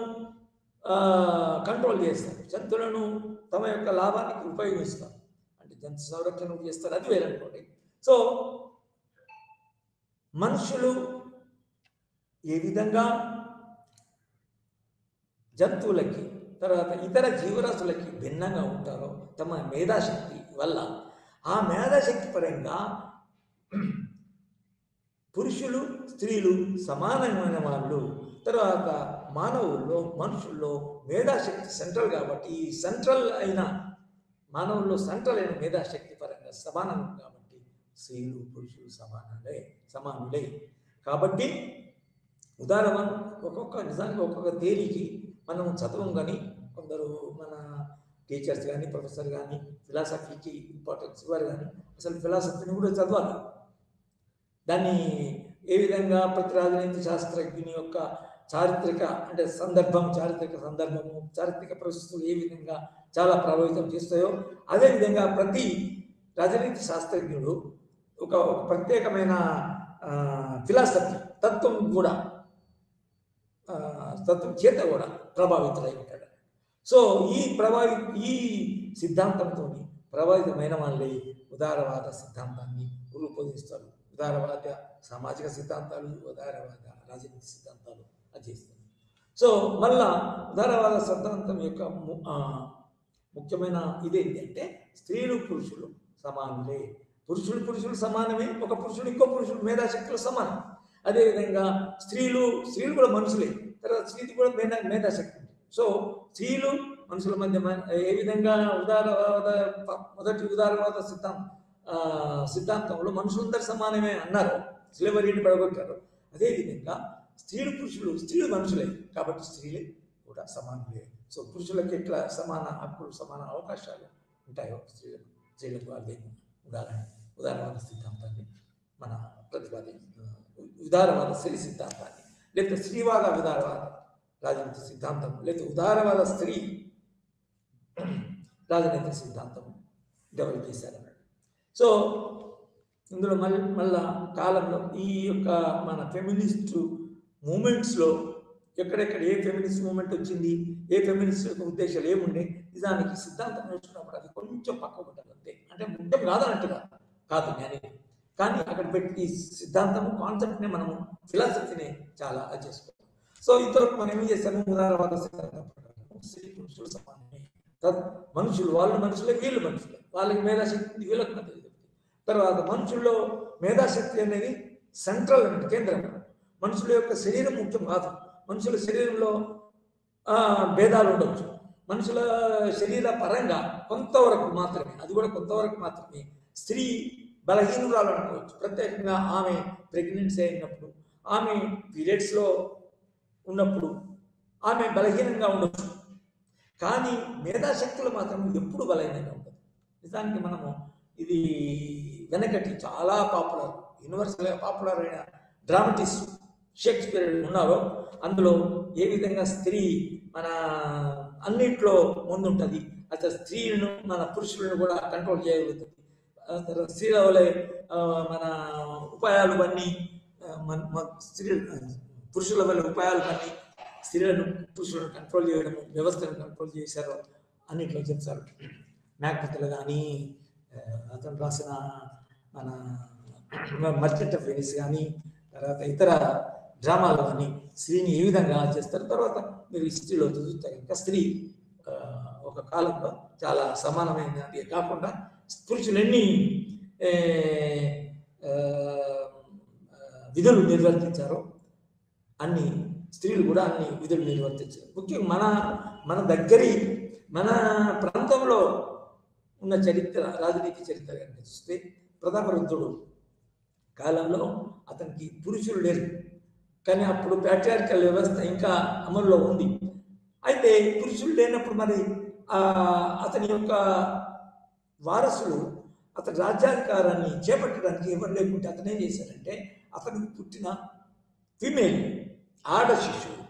కంట్రోల్ చేస్తారు, జంతువులను తమ యొక్క లాభానికి ఉపయోగిస్తారు, అంటే జంతు సంరక్షణ చేస్తారు, అది వేరనుకోండి. సో మనుషులు ఏ విధంగా జంతువులకి, తర్వాత ఇతర జీవరాశులకి భిన్నంగా ఉంటారో తమ మేధాశక్తి వల్ల, ఆ మేధాశక్తి పరంగా పురుషులు స్త్రీలు సమానమైన వాళ్ళు. తర్వాత మానవుల్లో, మనుషుల్లో మేధాశక్తి సెంట్రల్ కాబట్టి, ఈ సెంట్రల్ అయిన మానవుల్లో సెంట్రల్ అయిన మేధాశక్తి పరంగా సమానం కాబట్టి స్త్రీలు పురుషులు సమానులే. కాబట్టి ఉదాహరణ నిజానికి ఒక్కొక్క థియరీకి మనం చదవం, కానీ కొందరు మన టీచర్స్ కానీ, ప్రొఫెసర్ కానీ ఫిలాసఫీకి ఇంపార్టెన్స్ ఇవ్వరు. కానీ అసలు ఫిలాసఫీని కూడా చదవాలి. దాన్ని ఏ విధంగా ప్రతి రాజనీతి శాస్త్రజ్ఞుని యొక్క చారిత్రక అంటే చారిత్రక సందర్భము, చారిత్రక పరిస్థితులు ఏ విధంగా చాలా ప్రభావితం చేస్తాయో అదేవిధంగా ప్రతి రాజనీతి శాస్త్రజ్ఞుడు ఒక ప్రత్యేకమైన ఫిలాసఫీ తత్వం కూడా తత్వం చేత కూడా ప్రభావితులై ఉంటాడు. సో ఈ సిద్ధాంతంతో ప్రభావితమైన వాళ్ళే ఉదారవాద సిద్ధాంతాన్ని రూపొందిస్తారు. ఉదారవాద సామాజిక సిద్ధాంతాలు, ఉదారవాద రాజనీతి సిద్ధాంతాలు అది చేస్తారు. సో మళ్ళా ఉదారవాద సిద్ధాంతం యొక్క ముఖ్యమైన ఇదేంటంటే స్త్రీలు పురుషులు సమానులే, పురుషులు సమానమే, ఒక పురుషుడు ఇంకో పురుషుడు మేధాశక్తులు సమానం. అదేవిధంగా స్త్రీలు కూడా మనుషులే, తర్వాత స్త్రీది కూడా మేధాశక్తి. సో స్త్రీలు మనుషుల మధ్య ఏ విధంగా మొదటి ఉదారవాద సిద్ధాంతంలో మనుషులందరూ సమానమే అన్నారు, స్లేవరీని పడగొట్టారు. అదేవిధంగా స్త్రీలు మనుషులే కాబట్టి స్త్రీలే కూడా సమానులే. సో పురుషులకి ఎట్లా సమాన హక్కులు సమాన అవకాశాలు ఉంటాయో స్త్రీలకు అదే ఉండాలని ఉదారవాద సిద్ధాంతాన్ని మన ఉదారవాద స్త్రీ సిద్ధాంతాన్ని, లేకపోతే స్త్రీవాద ఉదారవాద రాజనీతి సిద్ధాంతం, లేకపోతే ఉదారవాద స్త్రీ రాజనీతి సిద్ధాంతం డెవలప్ చేశారన్నట్టు. సో ఇందులో మళ్ళా కాలంలో ఈ యొక్క మన ఫెమినిస్ట్ మూమెంట్స్లో ఎక్కడెక్కడ ఏ ఫెమినిస్ట్ మూమెంట్ వచ్చింది, ఏ ఫెమినిస్ట్ యొక్క ఉద్దేశాలు ఏముండే, నిజానికి సిద్ధాంతం నేర్చుకున్నప్పుడు అది కొంచెం పక్కకు ఉంటుంది అంతే. అంటే ముఖ్యం కాదన్నట్టుగా కాదు నేను, కానీ అక్కడ పెట్టి ఈ సిద్ధాంతము కాన్సెప్ట్ని మనము ఫిలాసఫీని చాలా చేసుకోవాలి. సో ఇంతవరకు మనం ఏం చేస్తాము, ఉదారవాద సిద్ధాంతం స్త్రీ పురుషులు సమానమే, మనుషులు వాళ్ళు మనుషులే, వీళ్ళు మనుషులే, వాళ్ళకి మేధాశక్తి వీళ్ళకి మధ్య. తర్వాత మనుషుల్లో మేధాశక్తి అనేది సెంట్రల్ అంటే కేంద్రం. మనుషుల యొక్క శరీరం ముఖ్యం కాదు, మనుషుల శరీరంలో భేదాలు ఉండవచ్చు, మనుషుల శరీర పరంగా కొంతవరకు మాత్రమే, అది కూడా కొంతవరకు మాత్రమే స్త్రీ బలహీనురాలు అనుకోవచ్చు. ప్రత్యేకంగా ఆమె ప్రెగ్నెన్సీ అయినప్పుడు, ఆమె పీరియడ్స్లో ఉన్నప్పుడు ఆమె బలహీనంగా ఉండొచ్చు, కానీ మేధాశక్తులు మాత్రం ఎప్పుడు బలహీనంగా ఉండదు. నిజానికి మనము ఇది వెనకటి చాలా పాపులర్ యూనివర్సల్గా పాపులర్ అయిన డ్రామటిస్ట్ షేక్స్పియర్ ఉన్నారో అందులో ఏ విధంగా స్త్రీ మన అన్నింటిలో ముందుంటుంది, అసలు స్త్రీలను మన పురుషులను కూడా కంట్రోల్ చేయగలుగుతుంది. స్త్రీల వల్ల మన ఉపాయాలు అన్నీ పురుషుల వల్ల ఉపాయాలు అన్నీ స్త్రీలను పురుషులను కంట్రోల్ చేయడం, వ్యవస్థను కంట్రోల్ చేశారు అన్నింటిలో చెప్తారు. మ్యాక్బెత్లు కానీ, అతను రాసిన మన మర్చెంట్ ఆఫ్ వెనిస్ కానీ, తర్వాత ఇతర డ్రామాలు కానీ స్త్రీని ఏ విధంగా చేస్తారు. తర్వాత మీరు హిస్టరీలో చూస్తే కనుక స్త్రీ ఒక కాలంలో చాలా సమానమైనది కాకుండా పురుషులు ఎన్ని విధులు నిర్వర్తించారో అన్ని స్త్రీలు కూడా అన్ని విధులు నిర్వర్తించారు. ముఖ్యంగా మన దగ్గరి మన ప్రాంతంలో ఉన్న చరిత్ర, రాజనీతి చరిత్ర కనుక చూస్తే ప్రతాపరుద్రుడు కాలంలో అతనికి పురుషులు లేరు, కానీ అప్పుడు ప్యాట్రియార్కల్ వ్యవస్థ ఇంకా అమల్లో ఉంది. అయితే పురుషులు లేనప్పుడు మరి అతని యొక్క వారసులు అతని రాజ్యాధికారాన్ని చేపట్టడానికి ఎవరు లేకుంటే అతను ఏం చేశారంటే, అతనికి పుట్టిన ఫీమేల్ ఆడ శిశువు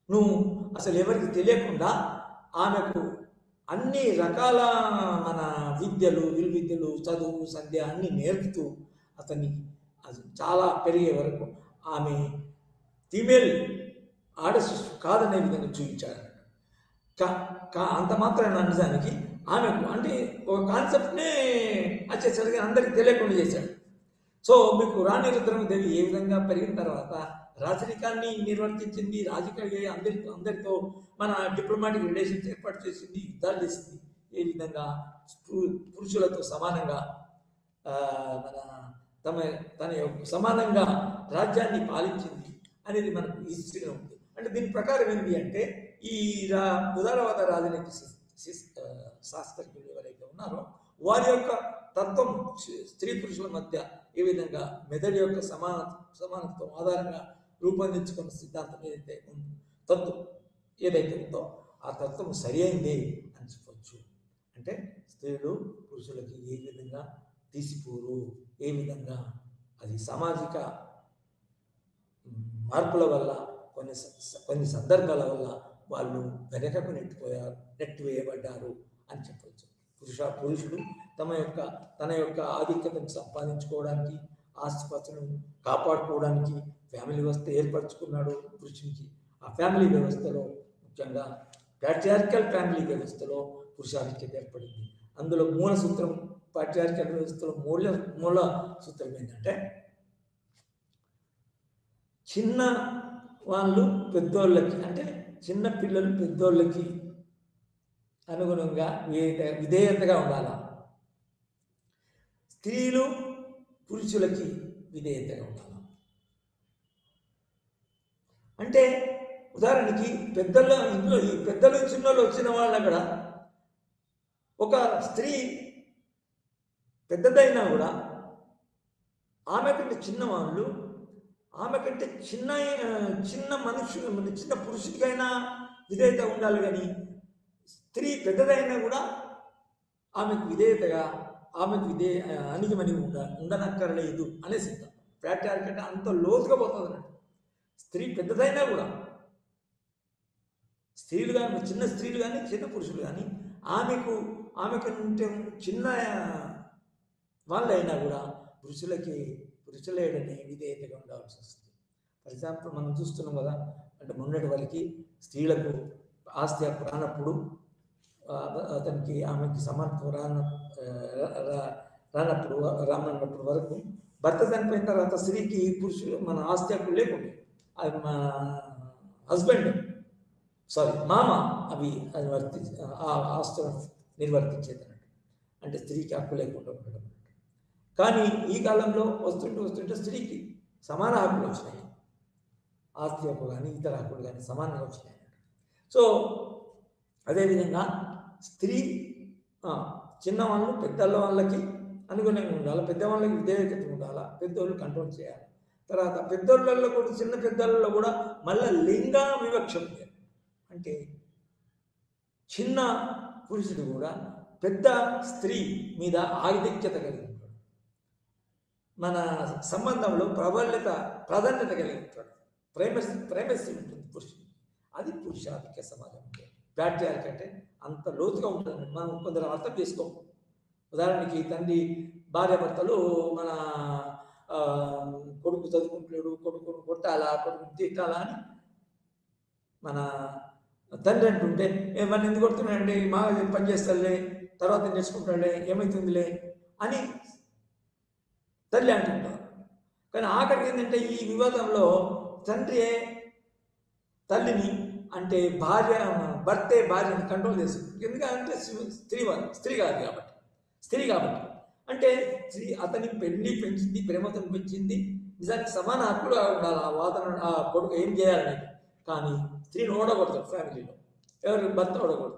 నువ్వు అసలు ఎవరికి తెలియకుండా ఆమెకు అన్ని రకాల మన విలువిద్యలు చదువు సంధ్య అన్నీ నేర్పుతూ అతన్ని చాలా పెరిగే వరకు ఆమె ఫీమేల్ ఆడ శిశువు కాదనే విధంగా చూపించాడు. అంత మాత్రమే నిజానికి ఆమెకు అంటే ఒక కాన్సెప్ట్నే వచ్చేసరికి అందరికి తెలియకుండా చేశాడు. సో మీకు రాణి రుద్రమదేవి ఏ విధంగా పెరిగిన తర్వాత రాజరికాన్ని నిర్వర్తించింది, రాజకీయ అందరితో మన డిప్లొమాటిక్ రిలేషన్స్ ఏర్పాటు చేసింది, యుద్ధాలు చేసింది, ఏ విధంగా పురుషులతో సమానంగా తన సమానంగా రాజ్యాన్ని పాలించింది అనేది మనకు హిస్టరీలో ఉంది. అంటే దీని ప్రకారం ఏంటి అంటే, ఈ ఉదారవాద రాజనీతి శాస్త్రజ్ఞులు ఎవరైతే ఉన్నారో వారి యొక్క తత్వం స్త్రీ పురుషుల మధ్య ఏ విధంగా మెదడు యొక్క సమానత్వం ఆధారంగా రూపొందించుకున్న సిద్ధాంతం ఏదైతే తత్వం ఏదైతే ఉందో ఆ తత్వం సరి అయిందే అని చెప్పవచ్చు. అంటే స్త్రీలు పురుషులకి ఏ విధంగా తీసిపోరు, ఏ విధంగా అది సామాజిక మార్పుల వల్ల కొన్ని సందర్భాల వల్ల వాళ్ళు వెనకకు నెట్టివేయబడ్డారు అని చెప్పవచ్చు. పురుషుడు తన యొక్క ఆధిక్యతను సంపాదించుకోవడానికి, ఆస్తిపాస్తులను కాపాడుకోవడానికి ఫ్యామిలీ వ్యవస్థ ఏర్పరచుకున్నాడు పురుషునికి. ఆ ఫ్యామిలీ వ్యవస్థలో ముఖ్యంగా ప్యాట్రియార్కల్ ఫ్యామిలీ వ్యవస్థలో పురుషాధిక్యత ఏర్పడింది. అందులో మూల సూత్రం, ప్యాట్రియార్కల్ వ్యవస్థలో మూల సూత్రం ఏంటంటే, చిన్న వాళ్ళు పెద్దోళ్ళకి, అంటే చిన్న పిల్లలు పెద్దోళ్ళకి అనుగుణంగా విధేయతగా ఉండాలి. స్త్రీలు పురుషులకి విధేయతగా ఉండాలి. అంటే ఉదాహరణకి ఇంట్లో ఈ పెద్దలు చిన్నోళ్ళు వచ్చిన వాళ్ళ కూడా ఒక స్త్రీ పెద్దదైనా కూడా ఆమె కంటే చిన్నవాళ్ళు, ఆమె కంటే చిన్న పురుషుడికైనా విధేయత ఉండాలి. కానీ స్త్రీ పెద్దదైనా కూడా ఆమెకు అణిగిమని ఉండనక్కర్లేదు అనే సిద్ధం. ప్యాట్రియార్కీ అంత లోతుగా పోతుంది అన్నట్టు. స్త్రీ పెద్దదైనా కూడా, స్త్రీలు కానీ, చిన్న స్త్రీలు కానీ చిన్న పురుషులు కానీ ఆమెకు చిన్న వాళ్ళైనా కూడా పురుషులేడని విధేయతగా ఉండాల్సి వస్తుంది. ఫర్ ఎగ్జాంపుల్ మనం చూస్తున్నాం కదా, అంటే మొన్నటి వాళ్ళకి స్త్రీలకు ఆస్తి హక్కు రానప్పుడు, ఆమెకి సమానత్వం రానప్పుడు వరకు భర్త చనిపోయిన తర్వాత స్త్రీకి పురుషులు మన ఆస్తి హక్కు లేకుండా అది మా మామ ఆ ఆస్తులను నిర్వర్తించేది అన్నట్టు. అంటే స్త్రీకి హక్కు లేకుండా ఉండడం. కానీ ఈ కాలంలో వస్తుంటే స్త్రీకి సమాన హక్కులు వచ్చినాయి. ఆస్తి హక్కు కానీ ఇతర హక్కులు కానీ సమానంగా వచ్చినాయి అన్నట్టు. సో అదేవిధంగా స్త్రీ చిన్నవాళ్ళు వాళ్ళకి అనుగుణంగా ఉండాలి, పెద్దవాళ్ళకి విధేయత ఉండాలి, పెద్దోళ్ళు కంట్రోల్ చేయాలి. తర్వాత పెద్దోళ్ళల్లో కూడా, చిన్న పెద్దోళ్ళలో కూడా మళ్ళీ లింగ వివక్ష ఉంది. అంటే చిన్న పురుషుడు కూడా పెద్ద స్త్రీ మీద ఆధిక్యత కలిగి ఉంటాడు. మన సంబంధంలో ప్రాధాన్యత కలిగి ఉంటాడు. ప్రైమసీ ఉంటుంది పురుషుడు. అది పురుషాధిక్య సమాజం. అంటే ప్యాట్రియార్కీ అంటే అంత లోతుగా ఉంటుంది. మనం కొందరు అర్థం చేసుకోం. ఉదాహరణకి తండ్రి భార్యాభర్తలు, మన కొడుకు చదువుకుంటున్నాడు, కొడుకును కొట్టాలా, కొడుకును తిట్టాలా అని మన తండ్రి అంటుంటే, ఏమన్నా ఎందుకు కొడుతున్నాడండి, మా పని చేస్తాడులే, తర్వాత నేర్చుకుంటాడులే, ఏమవుతుందిలే అని తల్లి అంటుంటారు. కానీ ఆఖరికి ఏంటంటే ఈ వివాదంలో తండ్రి తల్లిని, అంటే భర్తే భార్యని కంట్రోల్ చేస్తుంది. ఎందుకంటే స్త్రీ కాబట్టి అంటే అతని పెంచింది, ప్రేమతో పెంచింది, నిజానికి సమాన హక్కులుగా ఉండాలి ఆ కొడుకు ఏం చేయాలనేది. కానీ స్త్రీని ఓడగొడతాడు ఫ్యామిలీలో. భర్త ఓడగొడతాడు,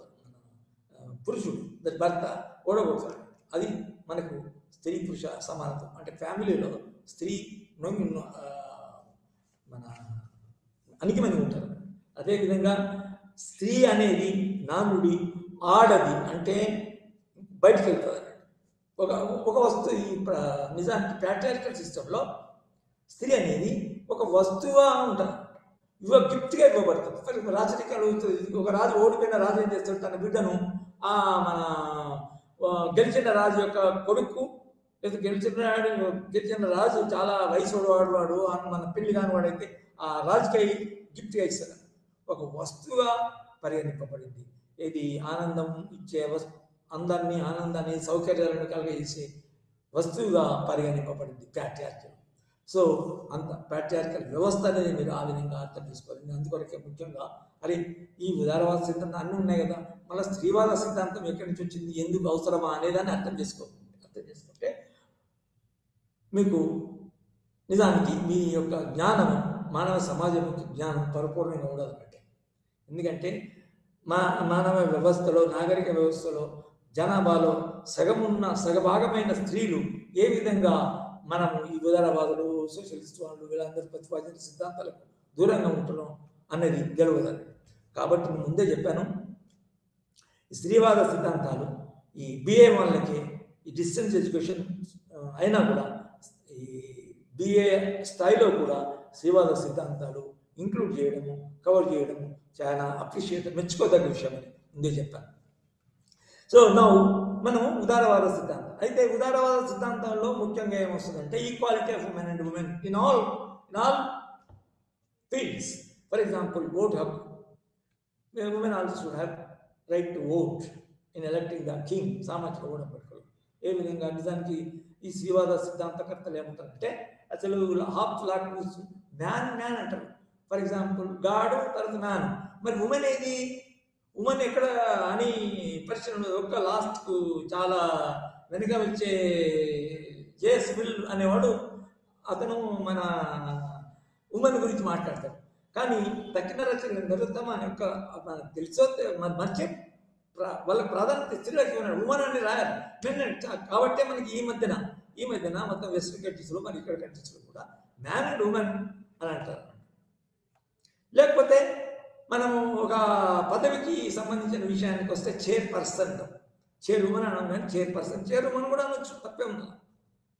పురుషుడు భర్త ఓడగొడతాడు. అది మనకు స్త్రీ పురుష సమానత్వం. అంటే ఫ్యామిలీలో స్త్రీ మన అణిగిమని ఉంటారు. అదేవిధంగా స్త్రీ అనేది నానుడి, ఆడది అంటే బయటికి వెళ్తుంది. ఒక వస్తువు నిజానికి ప్యాట్రియార్కల్ సిస్టంలో స్త్రీ అనేది ఒక వస్తువుగా ఉంటుంది, గిఫ్ట్గా ఇవ్వబడుతుంది. రాజరికాలు ఒక రాజు ఓడిపోయిన రాజు ఏం చేస్తాడు, తన బిడ్డను మన గెలిచిన రాజు యొక్క కొడుకు, లేదా గెలిచిన రాజు చాలా వయసు వాడు మన పెళ్లి కాని వాడైతే ఆ రాజుకై గిఫ్ట్గా ఇస్తారు. ఒక వస్తువుగా పరిగణింపబడింది. ఇది ఆనందం ఇచ్చే అందాన్ని, ఆనందాన్ని, సౌకర్యాలను కలిగజేసే వస్తువుగా పరిగణింపబడింది ప్యాట్రియార్కీ. సో అంత ప్యాట్రియార్కల్ వ్యవస్థ అనేది మీరు ఆ విధంగా అర్థం చేసుకోవాలి. అందుకొరకే ముఖ్యంగా ఈ ఉదారవాద సిద్ధాంతం అన్నీ ఉన్నాయి కదా, మళ్ళీ స్త్రీవాద సిద్ధాంతం ఎక్కడి నుంచి వచ్చింది, ఎందుకు అవసరమా అనేదాన్ని అర్థం చేసుకుంటే మీకు నిజానికి మీ యొక్క జ్ఞానం, మానవ సమాజం యొక్క జ్ఞానం పరిపూర్ణంగా ఉండాలన్నట్టే. ఎందుకంటే మానవ వ్యవస్థలో, నాగరిక వ్యవస్థలో, జనాభాలో సగభాగమైన స్త్రీలు ఏ విధంగా మనము ఈ ఉదారవాదులు, సోషలిస్ట్ వాళ్ళు, వీళ్ళందరూ ప్రతిపాదించిన సిద్ధాంతాలకు దూరంగా ఉంటున్నాం అనేది గెలవదండి. కాబట్టి నేను ముందే చెప్పాను, ఈ స్త్రీవాద సిద్ధాంతాలు ఈ బిఏ వాళ్ళకి ఈ డిస్టెన్స్ ఎడ్యుకేషన్ అయినా కూడా ఈ బిఏ స్థాయిలో కూడా స్త్రీవాద సిద్ధాంతాలు ఇంక్లూడ్ చేయడము, కవర్ చేయడము చాలా అప్రిషియేట్, మెచ్చుకోదగ్గ విషయం అని ముందే చెప్పాను. సో నౌ మనం ఉదారవాద సిద్ధాంతం. అయితే ఉదారవాద సిద్ధాంతంలో ముఖ్యంగా ఏమొస్తుందంటే equality of women and women in all fields. For example vote హక్కు, women also should have right to vote in electing the king. సామాజిక ఓడంబడికలు ఏ విధంగా నిజానికి ఈ శ్రీవాద సిద్ధాంతకర్తలు ఏమంటారంటే అసలు హాఫ్ లాక్ మ్యాన్ అంటారు. ఫర్ ఎగ్జాంపుల్ గాడు తర్వాత మ్యాన్, మరి ఉమెన్ ఏది, ఉమెన్ ఎక్కడ అని పరిశీలన ఒక్క లాస్ట్కు చాలా వెనుక వచ్చే జేఎస్ మిల్ అనేవాడు అతను మన ఉమెన్ గురించి మాట్లాడతాడు. కానీ తక్కిన రచనలందరూ తమ యొక్క తెలుసో మంచి వాళ్ళకి ప్రాధాన్యత స్త్రీలకు ఉన్నాడు, ఉమెన్ అని రాయాలి మెన్. కాబట్టే మనకి ఈ మధ్యన మొత్తం వెస్ట్రన్ కంట్రీస్లో మరి ఇక్కడ కంట్రీస్లో కూడా మ్యాన్ అండ్ ఉమెన్ అని అంటారు. లేకపోతే మనము ఒక పదవికి సంబంధించిన విషయానికి వస్తే చైర్పర్సన్, చైర్ ఉమెన్ అనడం కానీ చైర్పర్సన్, చైర్ ఉమెన్ కూడా అనొచ్చు, తప్పే ఉందా,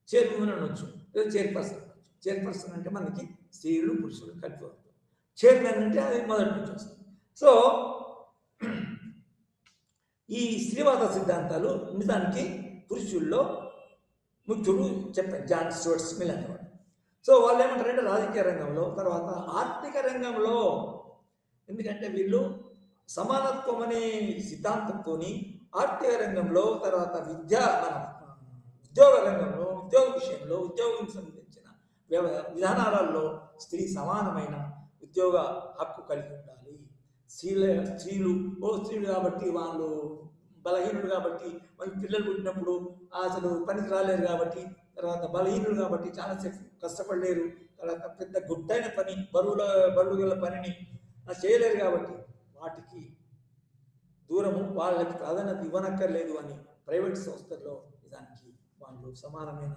చైర్ ఉమెన్ అనొచ్చు, లేదా చైర్పర్సన్ అనొచ్చు. చైర్పర్సన్ అంటే మనకి స్త్రీలు పురుషులు కలిపి వస్తుంది. చైర్మన్ అంటే అది మొదటి నుంచి వస్తుంది. సో ఈ స్త్రీవాద సిద్ధాంతాలు నిజానికి పురుషుల్లో ముఖ్యుడు చెప్పారు, జాన్ స్టూవర్ట్ మిల్ అనేవాడు. సో వాళ్ళు ఏమంటారంటే రాజకీయ రంగంలో, తర్వాత ఆర్థిక రంగంలో, ఎందుకంటే వీళ్ళు సమానత్వం అనే సిద్ధాంతంతో ఆర్థిక రంగంలో, తర్వాత ఉద్యోగ రంగంలో, ఉద్యోగ విషయంలో, ఉద్యోగం సంబంధించిన విధానాలలో స్త్రీ సమానమైన ఉద్యోగ హక్కు కలిగి ఉండాలి. స్త్రీలు స్త్రీలు కాబట్టి వాళ్ళు బలహీనుడు కాబట్టి వాళ్ళకి పిల్లలు పుట్టినప్పుడు అసలు పనికి రాలేరు కాబట్టి, తర్వాత బలహీనుడు కాబట్టి చాలాసేపు కష్టపడలేరు, తర్వాత పెద్ద గుట్టైన పని బరువుల పనిని చేయలేరు కాబట్టి వాటికి దూరము, వాళ్ళకి ప్రాధాన్యత ఇవ్వనక్కర్లేదు అని ప్రైవేట్ సంస్థల్లో నిజానికి వాళ్ళు సమానమైన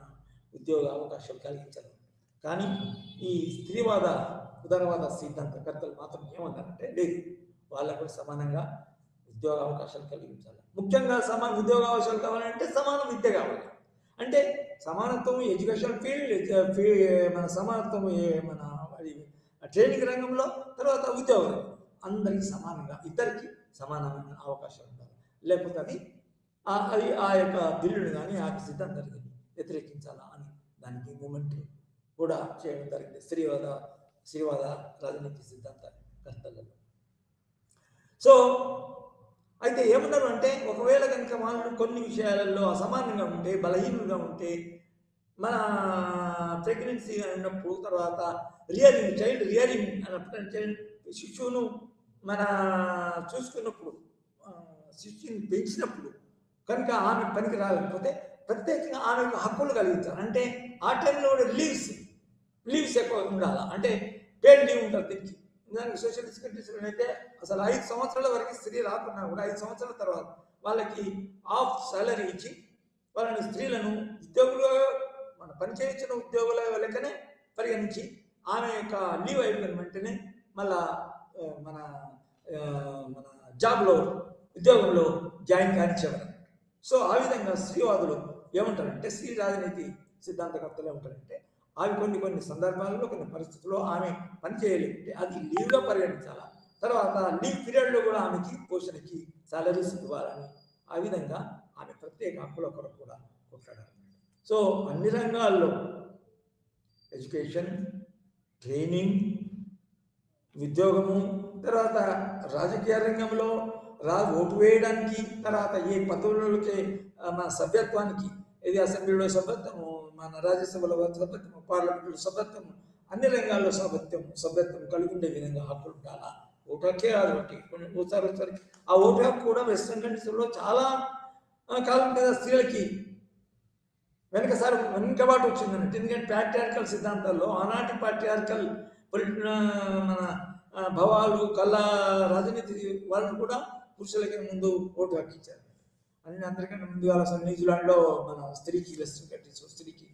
ఉద్యోగ అవకాశాలు కలిగించారు. కానీ ఈ స్త్రీవాద ఉదారవాద సిద్ధాంతకర్తలు మాత్రం ఏమన్నారంటే లేదు, వాళ్ళకు సమానంగా ఉద్యోగ అవకాశాలు కలిగించాలి. ముఖ్యంగా ఉద్యోగ అవకాశాలు కావాలంటే సమాన విద్య కావాలి. అంటే సమానత్వం ఎడ్యుకేషన్ ఫీల్డ్, మన సమానత్వం మన ట్రైనింగ్ రంగంలో, తర్వాత ఉద్యోగ రంగం, అందరికీ సమానంగా ఇద్దరికి సమానమైన అవకాశాలు ఉండాలి. లేకపోతే అది ఆ యొక్క బిల్లును కానీ ఆ సిద్ధాంతాన్ని వ్యతిరేకించాలా అని దానికి మూమెంట్ కూడా చేయడం జరిగింది శ్రీవాద రాజనీతి సిద్ధాంత కర్తలలో. సో అయితే ఏమన్నారు అంటే ఒకవేళ కనుక వాళ్ళు కొన్ని విషయాలలో అసమానంగా ఉంటే, బలహీనంగా ఉంటే, మన ప్రెగ్నెన్సీ అన్నప్పుడు, తర్వాత చైల్డ్ రియరింగ్ అన్నప్పుడు శిశువును మన చూసుకున్నప్పుడు, శిశువుని పెంచినప్పుడు కనుక ఆమె పనికి రాలేకపోతే ప్రత్యేకంగా ఆమెకు హక్కులు కలిగించాలి. అంటే ఆ టైంలో కూడా లీవ్స్ ఎక్కువ ఉండాలి. అంటే పేడ్ లీవ్ ఉంటుంది దీనికి. దానికి సోషలిస్ట్ కంట్రీస్లో అయితే అసలు 5 సంవత్సరాల వరకు స్త్రీ రాకున్నా కూడా 5 సంవత్సరాల తర్వాత వాళ్ళకి హాఫ్ సాలరీ ఇచ్చి వాళ్ళని స్త్రీలను ఉద్యోగులుగా మన పనిచేయించిన ఉద్యోగుల లెక్కనే పరిగణించి ఆమె యొక్క లీవ్ అయిపోయిన వెంటనే మళ్ళా మన జాబ్లో ఉద్యోగంలో జాయిన్ కానిచ్చేవారు. సో ఆ విధంగా స్త్రీవాదులు ఏమంటారంటే, స్త్రీ రాజనీతి సిద్ధాంతకర్తలు ఏమంటారంటే ఆమె కొన్ని సందర్భాల్లో, కొన్ని పరిస్థితుల్లో ఆమె పని చేయలేకుంటే అది లీవ్గా పరిగణించాలా, తర్వాత లీవ్ పీరియడ్లో కూడా ఆమెకి పోషణకి సాలరీస్ ఇవ్వాలని, ఆ విధంగా ఆమె ప్రత్యేక హక్కుల కొరకు కూడా కొట్లాడారు. సో అన్ని రంగాల్లో ఎడ్యుకేషన్, ట్రైనింగ్, ఉద్యోగము, తర్వాత రాజకీయ రంగంలో ఓటు వేయడానికి, తర్వాత ఏ పదవులకి మన సభ్యత్వానికి, ఇది అసెంబ్లీలో సభ్యత్వము, మన రాజ్యసభలో సభ్యత్వము, పార్లమెంట్లో సభ్యత్వము, అన్ని రంగాల్లో సభ్యత్వం కలిగి ఉండే విధంగా హక్కులు ఉండాలా. ఓటు హక్కే కాదు, ఒకసారి ఆ ఓటు హక్కు కూడా వెస్ట్రన్ కంట్రీస్లో చాలా కాలం మీద స్త్రీలకి వెనుకబాటు వచ్చిందన్నట్టు. ఎందుకంటే ప్యాట్రియార్కల్ సిద్ధాంతాల్లో ఆనాటి ప్యాట్రియార్కల్ మన భవాలు కళ్ళ రాజనీతి వాళ్ళు కూడా పురుషులకి ముందు ఓటు హక్కు ఇచ్చారు. అందరికంటే ముందుగా అసలు న్యూజిలాండ్లో మన స్త్రీకి, వెస్ట్రన్ కంట్రీస్ స్త్రీకి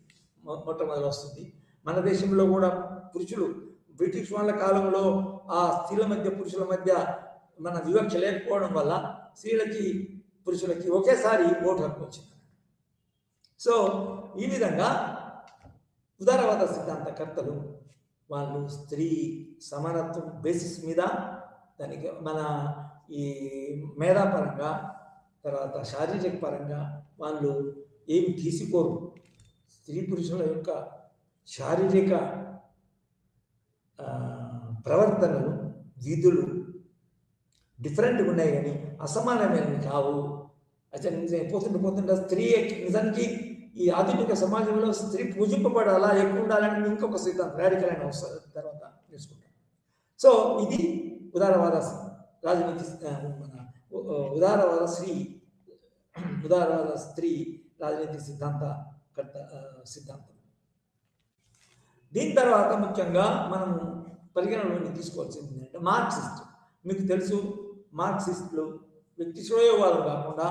మొట్టమొదటి వస్తుంది. మన దేశంలో కూడా పురుషులు బ్రిటిష్ వాళ్ళ కాలంలో ఆ స్త్రీల మధ్య పురుషుల మధ్య మన వివక్ష లేకపోవడం వల్ల స్త్రీలకి పురుషులకి ఒకేసారి ఓటు హక్కు వచ్చింది. సో ఈ విధంగా ఉదారవాద సిద్ధాంతకర్తలు వాళ్ళు స్త్రీ సమానత్వం బేసిస్ మీద దానికి మన ఈ మేధాపరంగా తర్వాత శారీరక పరంగా వాళ్ళు ఏమి తీసుకోరు. స్త్రీ పురుషుల యొక్క శారీరక ప్రవర్తనలు విధులు డిఫరెంట్గా ఉన్నాయి కానీ అసమానమైనవి కావు. అయితే పోతుంటే స్త్రీ నిజానికి ఈ ఆధునిక సమాజంలో స్త్రీ పూజింపబడాలా, ఎక్కువ ఉండాలని ఇంకొక సిద్ధాంతం రాడికల్ అయిన తర్వాత తీసుకుంటాం. సో ఇది ఉదారవాద రాజనీతి, మన ఉదారవాద స్త్రీ రాజనీతి సిద్ధాంతం. దీని తర్వాత ముఖ్యంగా మనం పరిగణలోకి తీసుకోవాల్సింది ఏంటంటే మార్క్సిస్ట్. మీకు తెలుసు, మార్క్సిస్టులు వ్యక్తి శ్రేయోవాదం కాకుండా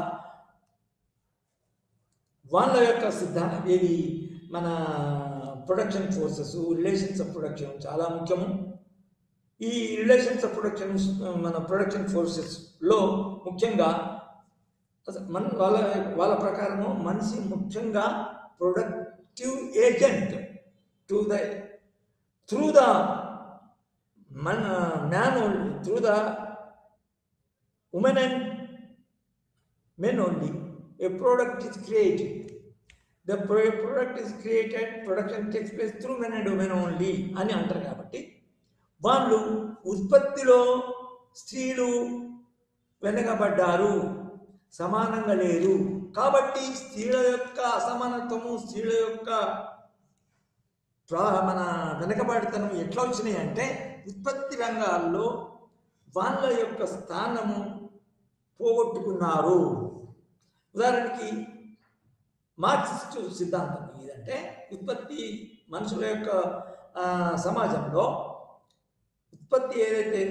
వాళ్ళ యొక్క సిద్ధాంతం ఏది మన production forces, relations of production చాలా ముఖ్యము. ఈ రిలేషన్స్ ఆఫ్ ప్రొడక్షన్ మన ప్రొడక్షన్ ఫోర్సెస్లో ముఖ్యంగా వాళ్ళ ప్రకారము మనిషి ముఖ్యంగా productive agent through the man only, through the women and men only a product is created. The product is created, production takes place through men and women only అని అంటారు. కాబట్టి వాళ్ళు ఉత్పత్తిలో స్త్రీలు వెనకబడ్డారు, సమానంగా లేరు. కాబట్టి స్త్రీల యొక్క అసమానత్వము, స్త్రీల యొక్క మన వెనకబడితనం ఎట్లా వచ్చినాయి అంటే ఉత్పత్తి రంగాల్లో వాళ్ళ యొక్క స్థానము పోగొట్టుకున్నారు. ఉదాహరణకి మార్క్సిస్టు సిద్ధాంతం ఏదంటే ఉత్పత్తి మనుషుల యొక్క సమాజంలో ఉత్పత్తి ఏదైతే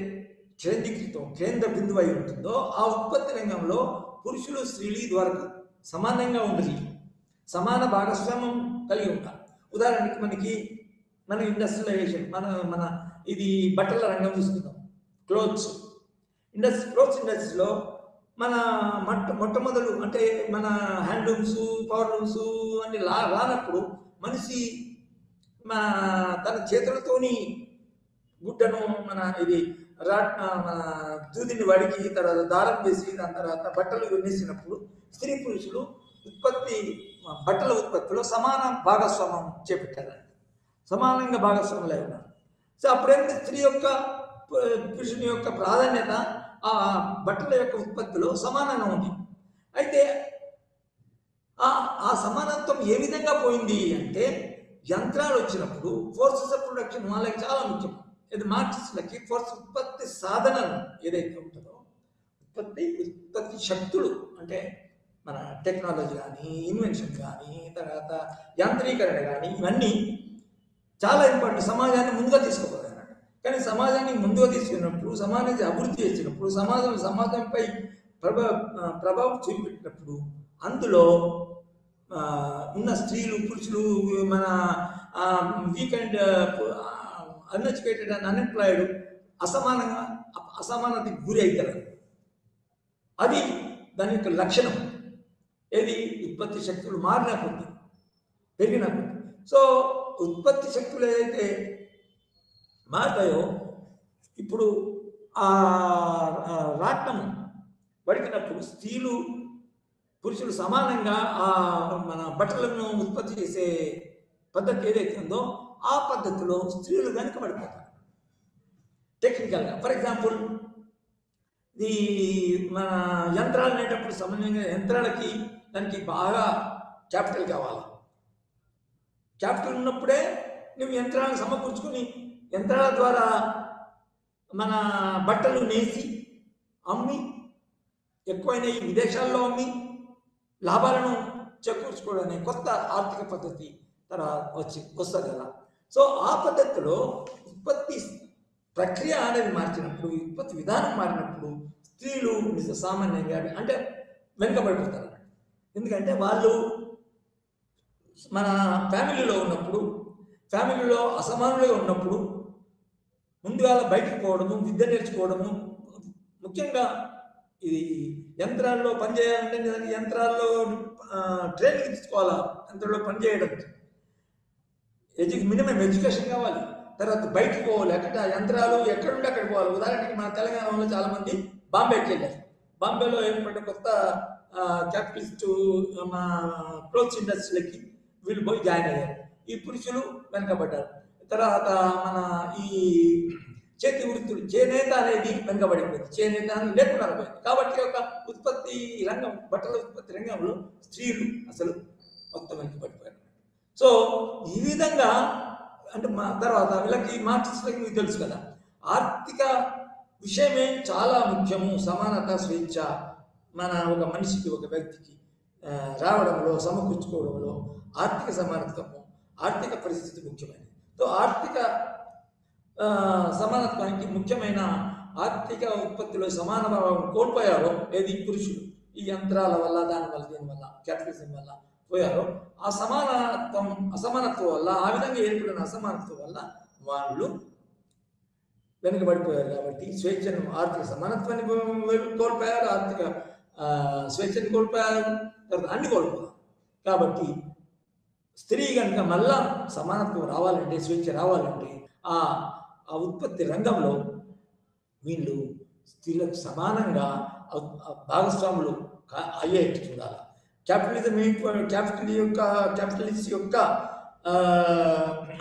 కేంద్ర బిందువు అయి ఉంటుందో ఆ ఉత్పత్తి రంగంలో పురుషులు స్త్రీలు ఇదివరకు సమానంగా ఉండదు, సమాన భాగస్వామ్యం కలిగి ఉంటారు. ఉదాహరణకి మన ఇండస్ట్రియలైజేషన్, మన ఇది బట్టల రంగం చూసుకుందాం. క్లోత్స్ ఇండస్ట్రీలో మన మొట్టమొదలు అంటే మన హ్యాండ్లూమ్స్, పవర్ లూమ్స్ అన్ని రానప్పుడు మనిషి తన చేతులతోని గుడ్డను మన దూదిని వడికి తర్వాత దారం వేసి దాని తర్వాత బట్టలు విన్నేసినప్పుడు స్త్రీ పురుషులు బట్టల ఉత్పత్తిలో సమాన భాగస్వామ్యం చేపట్టారు, సమానంగా భాగస్వాములు ఉన్నారు. సో అప్పుడేంటి స్త్రీ యొక్క పురుషుని యొక్క ప్రాధాన్యత ఆ బట్టల యొక్క ఉత్పత్తిలో సమానంగా ఉంది. అయితే ఆ సమానత్వం ఏ విధంగా పోయింది అంటే యంత్రాలు వచ్చినప్పుడు ఫోర్సెస్ ఆఫ్ ప్రొడక్షన్ వాళ్ళకి చాలా ముఖ్యం. ఇది మార్క్సిస్టులకి ఉత్పత్తి సాధనలు ఏదైతే ఉంటుందో ఉత్పత్తి శక్తులు అంటే మన టెక్నాలజీ కానీ, ఇన్వెన్షన్ కానీ, తర్వాత యాంత్రీకరణ కానీ ఇవన్నీ చాలా ఇంపార్టెంట్. సమాజాన్ని ముందుగా తీసుకుపోతాయి. కానీ సమాజాన్ని ముందుగా తీసుకున్నప్పుడు, సమాజాన్ని అభివృద్ధి చేసినప్పుడు, సమాజంపై ప్రభావం చూపెట్టినప్పుడు అందులో ఉన్న స్త్రీలు పురుషులు మన weak and uneducated and unemployed అసమానతకి గురి అవుతారు. అది దాని యొక్క లక్షణం. ఏది ఉత్పత్తి శక్తులు మారిన కొద్ది, పెరిగిన కొద్ది. సో ఉత్పత్తి శక్తులు ఏదైతే మారుతాయో ఇప్పుడు ఆ రాట్నం వడికినప్పుడు స్త్రీలు పురుషులు సమానంగా మన బట్టలను ఉత్పత్తి చేసే పద్ధతి ఏదైతే ఉందో ఆ పద్ధతిలో స్త్రీలు వెనుకబడిపోతారు టెక్నికల్గా. ఫర్ ఎగ్జాంపుల్ ఈ మన యంత్రాలు అనేటప్పుడు సామాన్యంగా యంత్రాలకి దానికి బాగా క్యాపిటల్ కావాలి. క్యాపిటల్ ఉన్నప్పుడే నువ్వు యంత్రాలను సమకూర్చుకుని యంత్రాల ద్వారా మన బట్టలు నేసి అమ్మి ఎక్కువైన ఈ విదేశాల్లో అమ్మి లాభాలను చేకూర్చుకోవడానికి కొత్త ఆర్థిక పద్ధతి వస్తుంది కదా. సో ఆ పద్ధతిలో ఉత్పత్తి ప్రక్రియ అనేది మార్చినప్పుడు, ఉత్పత్తి విధానం మారినప్పుడు స్త్రీలు సామాన్యంగా అంటే వెనుకబడిపోతారు. ఎందుకంటే వాళ్ళు మన ఫ్యామిలీలో అసమానులుగా ఉన్నప్పుడు ముందుగా బయటకు పోవడము, విద్య నేర్చుకోవడము, ముఖ్యంగా ఇది యంత్రాల్లో పనిచేయాలంటే దానికి యంత్రాల్లో ట్రైనింగ్ తీసుకోవాలా, యంత్రంలో పనిచేయడం మినిమం ఎడ్యుకేషన్ కావాలి. తర్వాత బయటికి పోవాలి, అక్కడ యంత్రాలు ఎక్కడుంటే అక్కడికి పోవాలి. ఉదాహరణకి మన తెలంగాణలో చాలామంది బాంబేకి వెళ్ళారు. బాంబేలో ఏర్పడిన కొత్త క్యాపిటలిస్టు మా క్లోత్స్ ఇండస్ట్రీలకి వీళ్ళు పోయి జాయిన్ అయ్యారు. ఈ పురుషులు వెనకబడ్డారు. తర్వాత మన ఈ చేతి వృత్తులు, చేనేత అనేది వెనుకబడిపోయింది, చేనేత అని లేకుండా పోయింది. కాబట్టి ఒక ఉత్పత్తి రంగం, బట్టల ఉత్పత్తి రంగంలో స్త్రీలు అసలు మొత్తం వెనుకబడిపోయారు. సో ఈ విధంగా అంటే మా తర్వాత వీళ్ళకి మార్క్సిస్టులకి మీకు తెలుసు కదా, ఆర్థిక విషయమే చాలా ముఖ్యము. సమానత, స్వేచ్ఛ మన ఒక మనిషికి, ఒక వ్యక్తికి రావడంలో, సమకూర్చుకోవడంలో ఆర్థిక సమానత్వము, ఆర్థిక పరిస్థితి ముఖ్యమైనది. సో ఆర్థిక సమానత్వానికి ముఖ్యమైన ఆర్థిక ఉత్పత్తిలో సమాన భావం కోల్పోయారో ఏది పురుషులు, ఈ యంత్రాల వల్ల, దానివల్ల, దీనివల్ల, క్యాపిటలిజం వల్ల పోయారో ఆ అసమానత్వం వల్ల, ఆ విధంగా ఏర్పడిన అసమానత్వం వల్ల వాళ్ళు వెనుకబడిపోయారు. కాబట్టి స్వేచ్ఛను, ఆర్థిక సమానత్వాన్ని కోల్పోయారు, ఆర్థిక స్వేచ్ఛను కోల్పోయారు, తర్వాత అన్ని కోల్పోయారు. కాబట్టి స్త్రీ కనుక మళ్ళా సమానత్వం రావాలంటే, స్వేచ్ఛ రావాలంటే ఆ ఉత్పత్తి రంగంలో వీళ్ళు స్త్రీలకు సమానంగా భాగస్వాములు అయ్యేట్టు చూడాలి. క్యాపిటలిస్ట్ యొక్క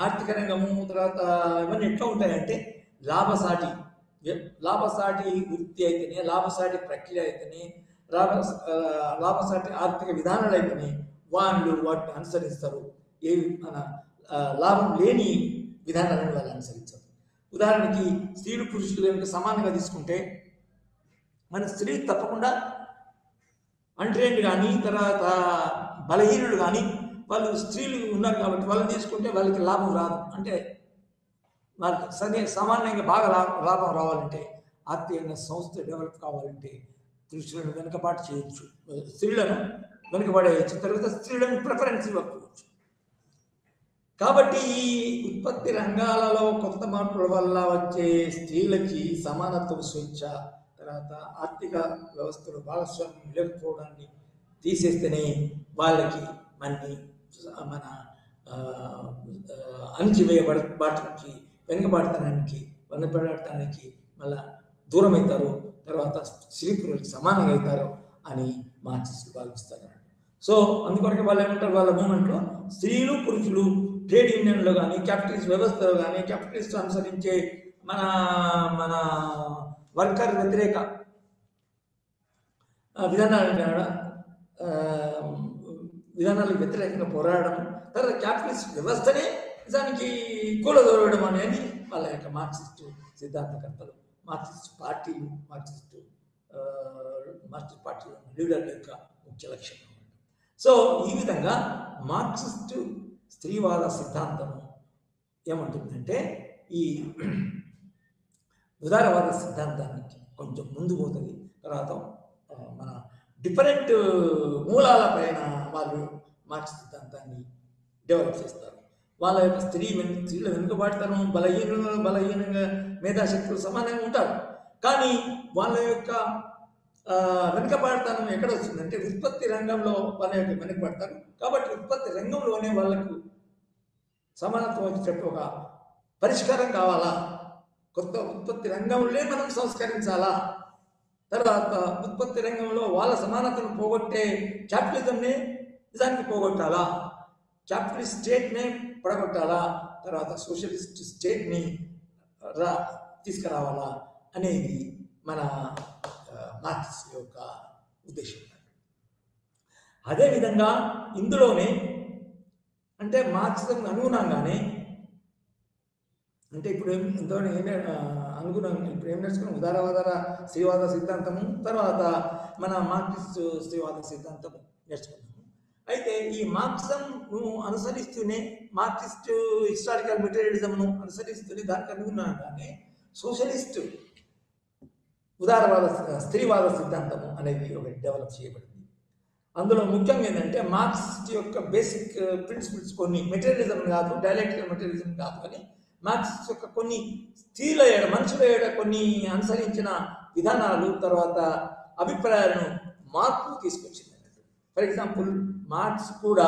ఆర్థిక రంగము తర్వాత ఇవన్నీ ఎట్లా ఉంటాయంటే లాభసాటి వృత్తి అయితేనే, లాభసాటి ప్రక్రియ అయితేనే, లాభసాటి ఆర్థిక విధానాలు అయితేనే వాళ్ళు వాటిని అనుసరిస్తారు. ఏవి మన లాభం లేని విధానాలను వాళ్ళు అనుసరించారు. ఉదాహరణకి స్త్రీలు పురుషులు కనుక సమానంగా తీసుకుంటే, మన స్త్రీ తప్పకుండా అన్‌ట్రైన్డ్ కానీ, తర్వాత బలహీనులు కానీ, వాళ్ళు స్త్రీలు ఉన్నారు కాబట్టి వాళ్ళని తీసుకుంటే వాళ్ళకి లాభం రాదు. అంటే వాళ్ళకి సామాన్యంగా బాగా లాభం రావాలంటే, ఆర్థికంగా సంస్థ డెవలప్ కావాలంటే పురుషులను వెనుకబాటు చేయొచ్చు, స్త్రీలను వెనుకబడేయచ్చు, తర్వాత స్త్రీలను ప్రిఫరెన్స్ ఇవ్వకపోవచ్చు. కాబట్టి ఈ ఉత్పత్తి రంగాలలో కొత్త మార్పుల వల్ల వచ్చే స్త్రీలకి సమానత్వం, స్వేచ్ఛ, తర్వాత ఆర్థిక వ్యవస్థలో భాగస్వామ్యం లేకపోవడాన్ని తీసేస్తేనే వాళ్ళకి మన అణిచివేయబడటానికి, వెనుకబడటానికి మళ్ళా దూరం అవుతారు, తర్వాత స్త్రీ పురుషులకు సమానంగా అవుతారు అని మార్క్సిస్టులు భావిస్తారు. సో అందుకొరకు వాళ్ళు ఏమంటారు, వాళ్ళ మూమెంట్లో స్త్రీలు పురుషులు ట్రేడ్ యూనియన్లో కానీ, క్యాపిటలిస్ట్ వ్యవస్థలో కానీ, క్యాపిటలిస్ట్ అనుసరించే మన వర్కర్ వ్యతిరేక విధానాలకు వ్యతిరేకంగా పోరాడడం, తర్వాత క్యాపిటలిస్ట్ వ్యవస్థనే నిజానికి కూలదోరడం అనేది వాళ్ళ యొక్క మార్క్సిస్ట్ సిద్ధాంతకర్తలు, మార్క్సిస్ట్ పార్టీలు, మార్క్సిస్ట్ పార్టీల లీడర్ల యొక్క ముఖ్య లక్ష్యం. సో ఈ విధంగా మార్క్సిస్ట్ స్త్రీవాద సిద్ధాంతము ఏమంటుందంటే, ఈ ఉదారవాద సిద్ధాంతానికి కొంచెం ముందు పోతుంది. తర్వాత మన డిఫరెంట్ మూలాల పైన వాళ్ళు మార్క్స్ సిద్ధాంతాన్ని డెవలప్ చేస్తారు. వాళ్ళ యొక్క స్త్రీల వెనుకబాటుతనం, బలహీనంగా మేధాశక్తులు సమానంగా ఉంటారు. కానీ వాళ్ళ యొక్క వెనుకబాటుతనం ఎక్కడ వస్తుందంటే, ఉత్పత్తి రంగంలో వాళ్ళ యొక్క వెనుకబడతారు. కాబట్టి ఉత్పత్తి రంగంలోనే వాళ్ళకు సమానత్వం వచ్చేటట్టు ఒక పరిష్కారం కావాలా, కొత్త ఉత్పత్తి రంగంలో మనం సంస్కరించాలా, తర్వాత ఉత్పత్తి రంగంలో వాళ్ళ సమానతను పోగొట్టే క్యాపిటలిజంని నిజానికి పోగొట్టాలా, క్యాపిటలిస్ట్ స్టేట్ని పడగొట్టాలా, తర్వాత సోషలిస్ట్ స్టేట్ని తీసుకురావాలా అనేది మన మార్క్స్ యొక్క ఉద్దేశం. అదేవిధంగా ఇందులోనే అంటే మార్క్సిజం అనుగుణంగానే, అంటే ఇప్పుడు అనుగుణంగా ఇప్పుడు ఏం నేర్చుకున్నాం, ఉదారవాద స్త్రీవాద సిద్ధాంతము, తర్వాత మన మార్క్సిస్ట్ స్త్రీవాద సిద్ధాంతము నేర్చుకున్నాము. అయితే ఈ మార్క్సిజంను అనుసరిస్తూనే, మార్క్సిస్ట్ హిస్టారికల్ మెటీరియలిజంను అనుసరిస్తూనే దానికి అనుగుణంగానే సోషలిస్ట్ ఉదారవాద స్త్రీవాద సిద్ధాంతము అనేది ఒకటి డెవలప్ చేయబడింది. అందులో ముఖ్యంగా ఏంటంటే, మార్క్సిస్ట్ యొక్క బేసిక్ ప్రిన్సిపల్స్ కొన్ని, మెటీరియలిజం కాదు, డైలెక్టికల్ మెటీరియలిజం కాదు, కానీ మార్క్సిస్ట్ యొక్క కొన్ని స్త్రీల మనుషుల కొన్ని అనుసరించిన విధానాలు, తర్వాత అభిప్రాయాలను మార్పులు తీసుకొచ్చింది. ఫర్ ఎగ్జాంపుల్ మార్క్స్ కూడా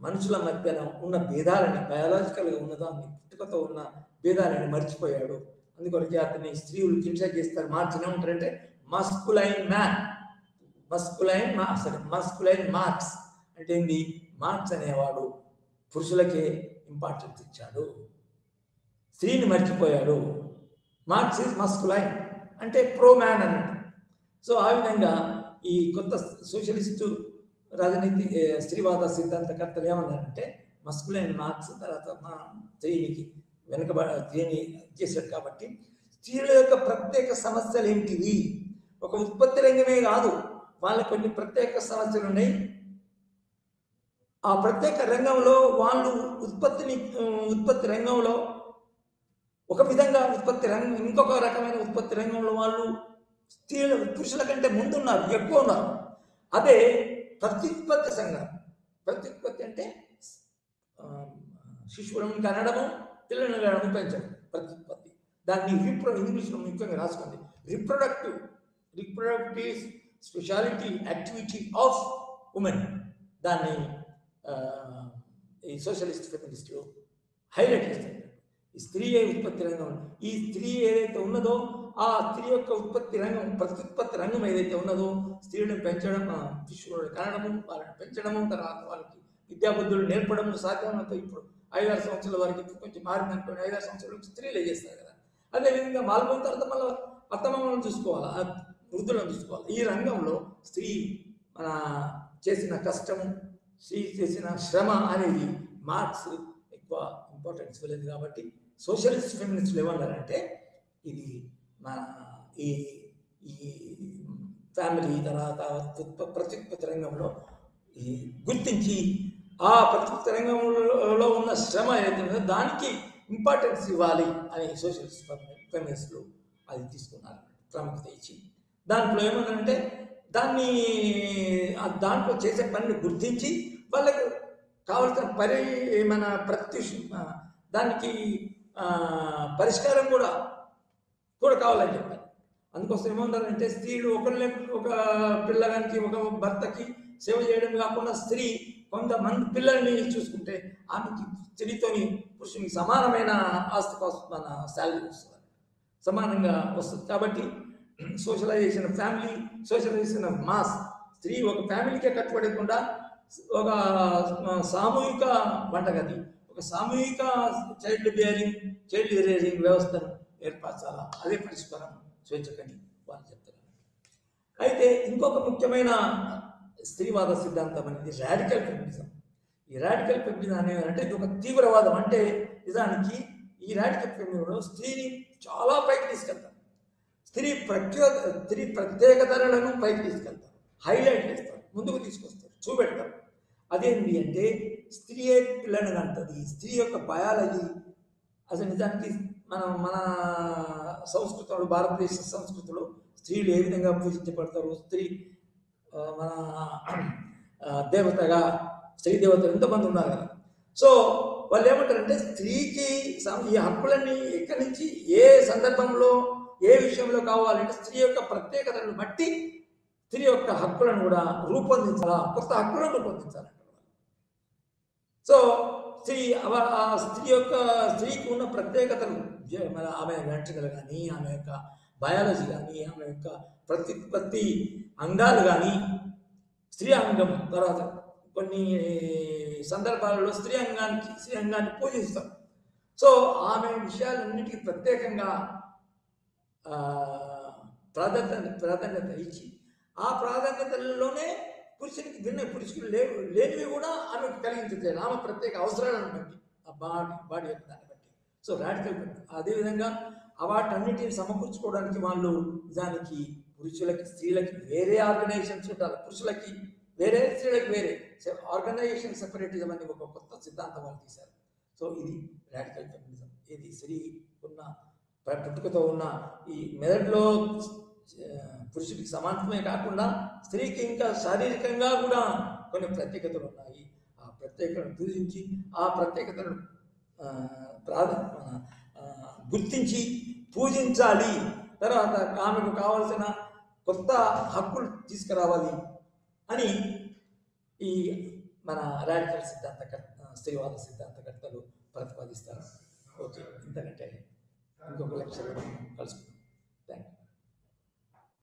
మనుషుల మధ్యన ఉన్న భేదాలని, బయాలజికల్గా ఉన్నదాన్ని, పుట్టుకతో ఉన్న భేదాలని మర్చిపోయాడు. అందుకొరకే అతన్ని స్త్రీలు హింస చేస్తారు, మార్చిన ఉంటారంటే మస్కులైన్ మ్యాన్, మస్కులైన్ మార్క్స్ అంటే ఏంది? మార్క్స్ అనేవాడు పురుషులకే ఇంపార్టెన్స్ ఇచ్చాడు, స్త్రీని మర్చిపోయాడు. మార్క్స్ ఈజ్ మస్కులైన్ అంటే ప్రో మ్యాన్ అన్నట్టు. సో ఆ విధంగా ఈ కొత్త సోషలిస్టు రాజనీతి స్త్రీవాద సిద్ధాంతకర్తలు ఏమన్నారంటే మస్కులైన్ మార్క్స్ తర్వాత స్త్రీని చేశాడు. కాబట్టి స్త్రీల యొక్క ప్రత్యేక సమస్యలు ఏంటివి? ఒక ఉత్పత్తి రంగమే కాదు, వాళ్ళకి కొన్ని ప్రత్యేక సమస్యలు ఉన్నాయి. ఆ ప్రత్యేక రంగంలో వాళ్ళు ఉత్పత్తి రంగంలో ఒక విధంగా ఇంకొక రకమైన ఉత్పత్తి రంగంలో వాళ్ళు పురుషుల కంటే ముందున్నారు, ఎక్కువ ఉన్నారు. అదే ప్రత్యుత్పత్తి సంఘం. ప్రత్యుత్పత్తి అంటే శిశువులను కనడము, పిల్లలను కనడము, పెంచడం ప్రత్యుత్పత్తి. దాన్ని ఇంగ్లీష్లో ముఖ్యంగా రాసుకోండి, reproductive speciality activity of women. దాన్ని ఈ సోషలిస్ట్ ఫెమినిస్టులు హైలైట్ చేస్తారు. ఈ స్త్రీ ఉత్పత్తి రంగం, ఈ స్త్రీ ఏదైతే ఉన్నదో ఆ స్త్రీ యొక్క ప్రత్యుత్పత్తి రంగం ఏదైతే ఉన్నదో, స్త్రీలను పెంచడం, శిశువులను కనడము, వాళ్ళని పెంచడము, తర్వాత వాళ్ళకి విద్యాబుద్ధులు నేర్పడము సాధ్యమైనంత. ఇప్పుడు 5-6 సంవత్సరాల వరకు ఇప్పుడు కొంచెం మారిందనుకోండి, 5-6 సంవత్సరాలకు స్త్రీలే చేస్తారు కదా. అదేవిధంగా మాల్పోయిన తర్వాత మళ్ళీ అత్తమామలను చూసుకోవాలి, వృద్ధులను చూసుకోవాలి. ఈ రంగంలో స్త్రీ చేసిన కష్టము, స్త్రీ చేసిన శ్రమ అనేది మార్క్స్ ఎక్కువ ఇంపార్టెన్స్ ఇవ్వలేదు. కాబట్టి సోషలిస్ట్ ఫెమినిస్టులు ఏమన్నారంటే ఇది మన ఈ ఫ్యామిలీ తర్వాత ప్రత్యుత్పత్తి రంగంలో గుర్తించి ఆ ప్రత్యుత్పత్తి రంగంలో ఉన్న శ్రమ ఏదైతే దానికి ఇంపార్టెన్స్ ఇవ్వాలి అని సోషలిస్ట్ ఫెమినిస్టులు అది తీసుకున్నారు, ప్రాముఖ్యత ఇచ్చి. దాంట్లో ఏమన్నారంటే దాంట్లో చేసే పనిని గుర్తించి వాళ్ళకు కావలసిన దానికి పరిష్కారం కూడా కావాలని చెప్పారు. అందుకోసం ఏమన్నారంటే స్త్రీలు ఒక పిల్లగానికి, ఒక భర్తకి సేవ చేయడం కాకుండా స్త్రీ కొంతమంది పిల్లల్ని చూసుకుంటే ఆమెకి స్త్రీతోని పురుషునికి సమానమైన ఆస్తి మన శాలరీ వస్తుంది, సమానంగా వస్తుంది. కాబట్టి socialisation family, socialisation of mass. స్త్రీ ఒక ఫ్యామిలీకే కట్టుబడకుండా ఒక సామూహిక వంటగది, ఒక సామూహిక చైల్డ్ రేరింగ్ వ్యవస్థను ఏర్పరచాలా, అదే పరిష్కారం స్వేచ్ఛకని వాళ్ళు చెప్తారు. అయితే ఇంకొక ముఖ్యమైన స్త్రీవాద సిద్ధాంతం అనేది రాడికల్ ఫెమినిజం. ఈ రాడికల్ ఫెమినిజం అనేది అంటే ఇది ఒక తీవ్రవాదం. అంటే నిజానికి ఈ రాడికల్ ఫెమినిజంలో స్త్రీని చాలా పైకి తీసుకెళ్తారు, స్త్రీ ప్రత్యేకతలను పైకి తీసుకెళ్తారు, హైలైట్ చేస్తారు, ముందుకు తీసుకొస్తారు, చూపెడతారు. అదేంటి అంటే స్త్రీయే పిల్లని అంటది, స్త్రీ యొక్క బయాలజీ. అసలు నిజానికి మన సంస్కృతంలో, భారతదేశ సంస్కృతిలో స్త్రీలు ఏ విధంగా పూజించబడతారు, స్త్రీ మన దేవతగా, స్త్రీ దేవతలు ఎంతమంది ఉన్నారు కదా. సో వాళ్ళు ఏమంటారంటే స్త్రీకి ఈ హక్కులన్నీ ఎక్కడి నుంచి, ఏ సందర్భంలో, ఏ విషయంలో కావాలంటే స్త్రీ యొక్క ప్రత్యేకతలను బట్టి స్త్రీ యొక్క హక్కులను కూడా రూపొందించాలా, కొత్త హక్కులను రూపొందించాలంట. సో స్త్రీకి ఉన్న ప్రత్యేకతలు, ఆమె వెంట్రుకలు కానీ, ఆమె యొక్క బయాలజీ కానీ, ఆమె యొక్క ప్రత్యుత్పత్తి అంగాలు కానీ, స్త్రీ అంగం, తర్వాత కొన్ని సందర్భాలలో స్త్రీ అంగాన్ని పూజిస్తారు. సో ఆమె విషయాలన్నిటికీ ప్రత్యేకంగా ప్రాధాన్యత ఇచ్చి ఆ ప్రాధాన్యతలలోనే పురుషులు లేనివి కూడా ఆమెకు కలిగించలేదు, ఆమె ప్రత్యేక అవసరాలను బట్టి, ఆ బాడీ యొక్క దాన్ని బట్టి. So radical. అదేవిధంగా వాటన్నిటిని సమకూర్చుకోవడానికి వాళ్ళు నిజానికి పురుషులకి, స్త్రీలకి వేరే ఆర్గనైజేషన్స్ ఉంటారు, పురుషులకి వేరే, స్త్రీలకి వేరే ఆర్గనైజేషన్ సెపరేటిజం అని ఒక కొత్త సిద్ధాంతం వాళ్ళు తీశారు. సో ఇది రాడికల్ ఫెమినిజం. ఇది స్త్రీ ఉన్న పుట్టుకతో ఉన్న ఈ మెదడులో పురుషుడికి సమానమే కాకుండా స్త్రీకి ఇంకా శారీరకంగా కూడా కొన్ని ప్రత్యేకతలు ఉన్నాయి. ఆ ప్రత్యేకతను పూజించి ఆ ప్రత్యేకతను గుర్తించి పూజించాలి. తర్వాత ఆమెకు కావలసిన కొత్త హక్కులు తీసుకురావాలి అని ఈ మన రాడికల్ స్త్రీవాద సిద్ధాంతకర్తలు ప్రతిపాదిస్తారు. ఓకే, ఇంతకంటే ఇంకొక లెక్చర్లో కలుసుకుందాం. Thank you.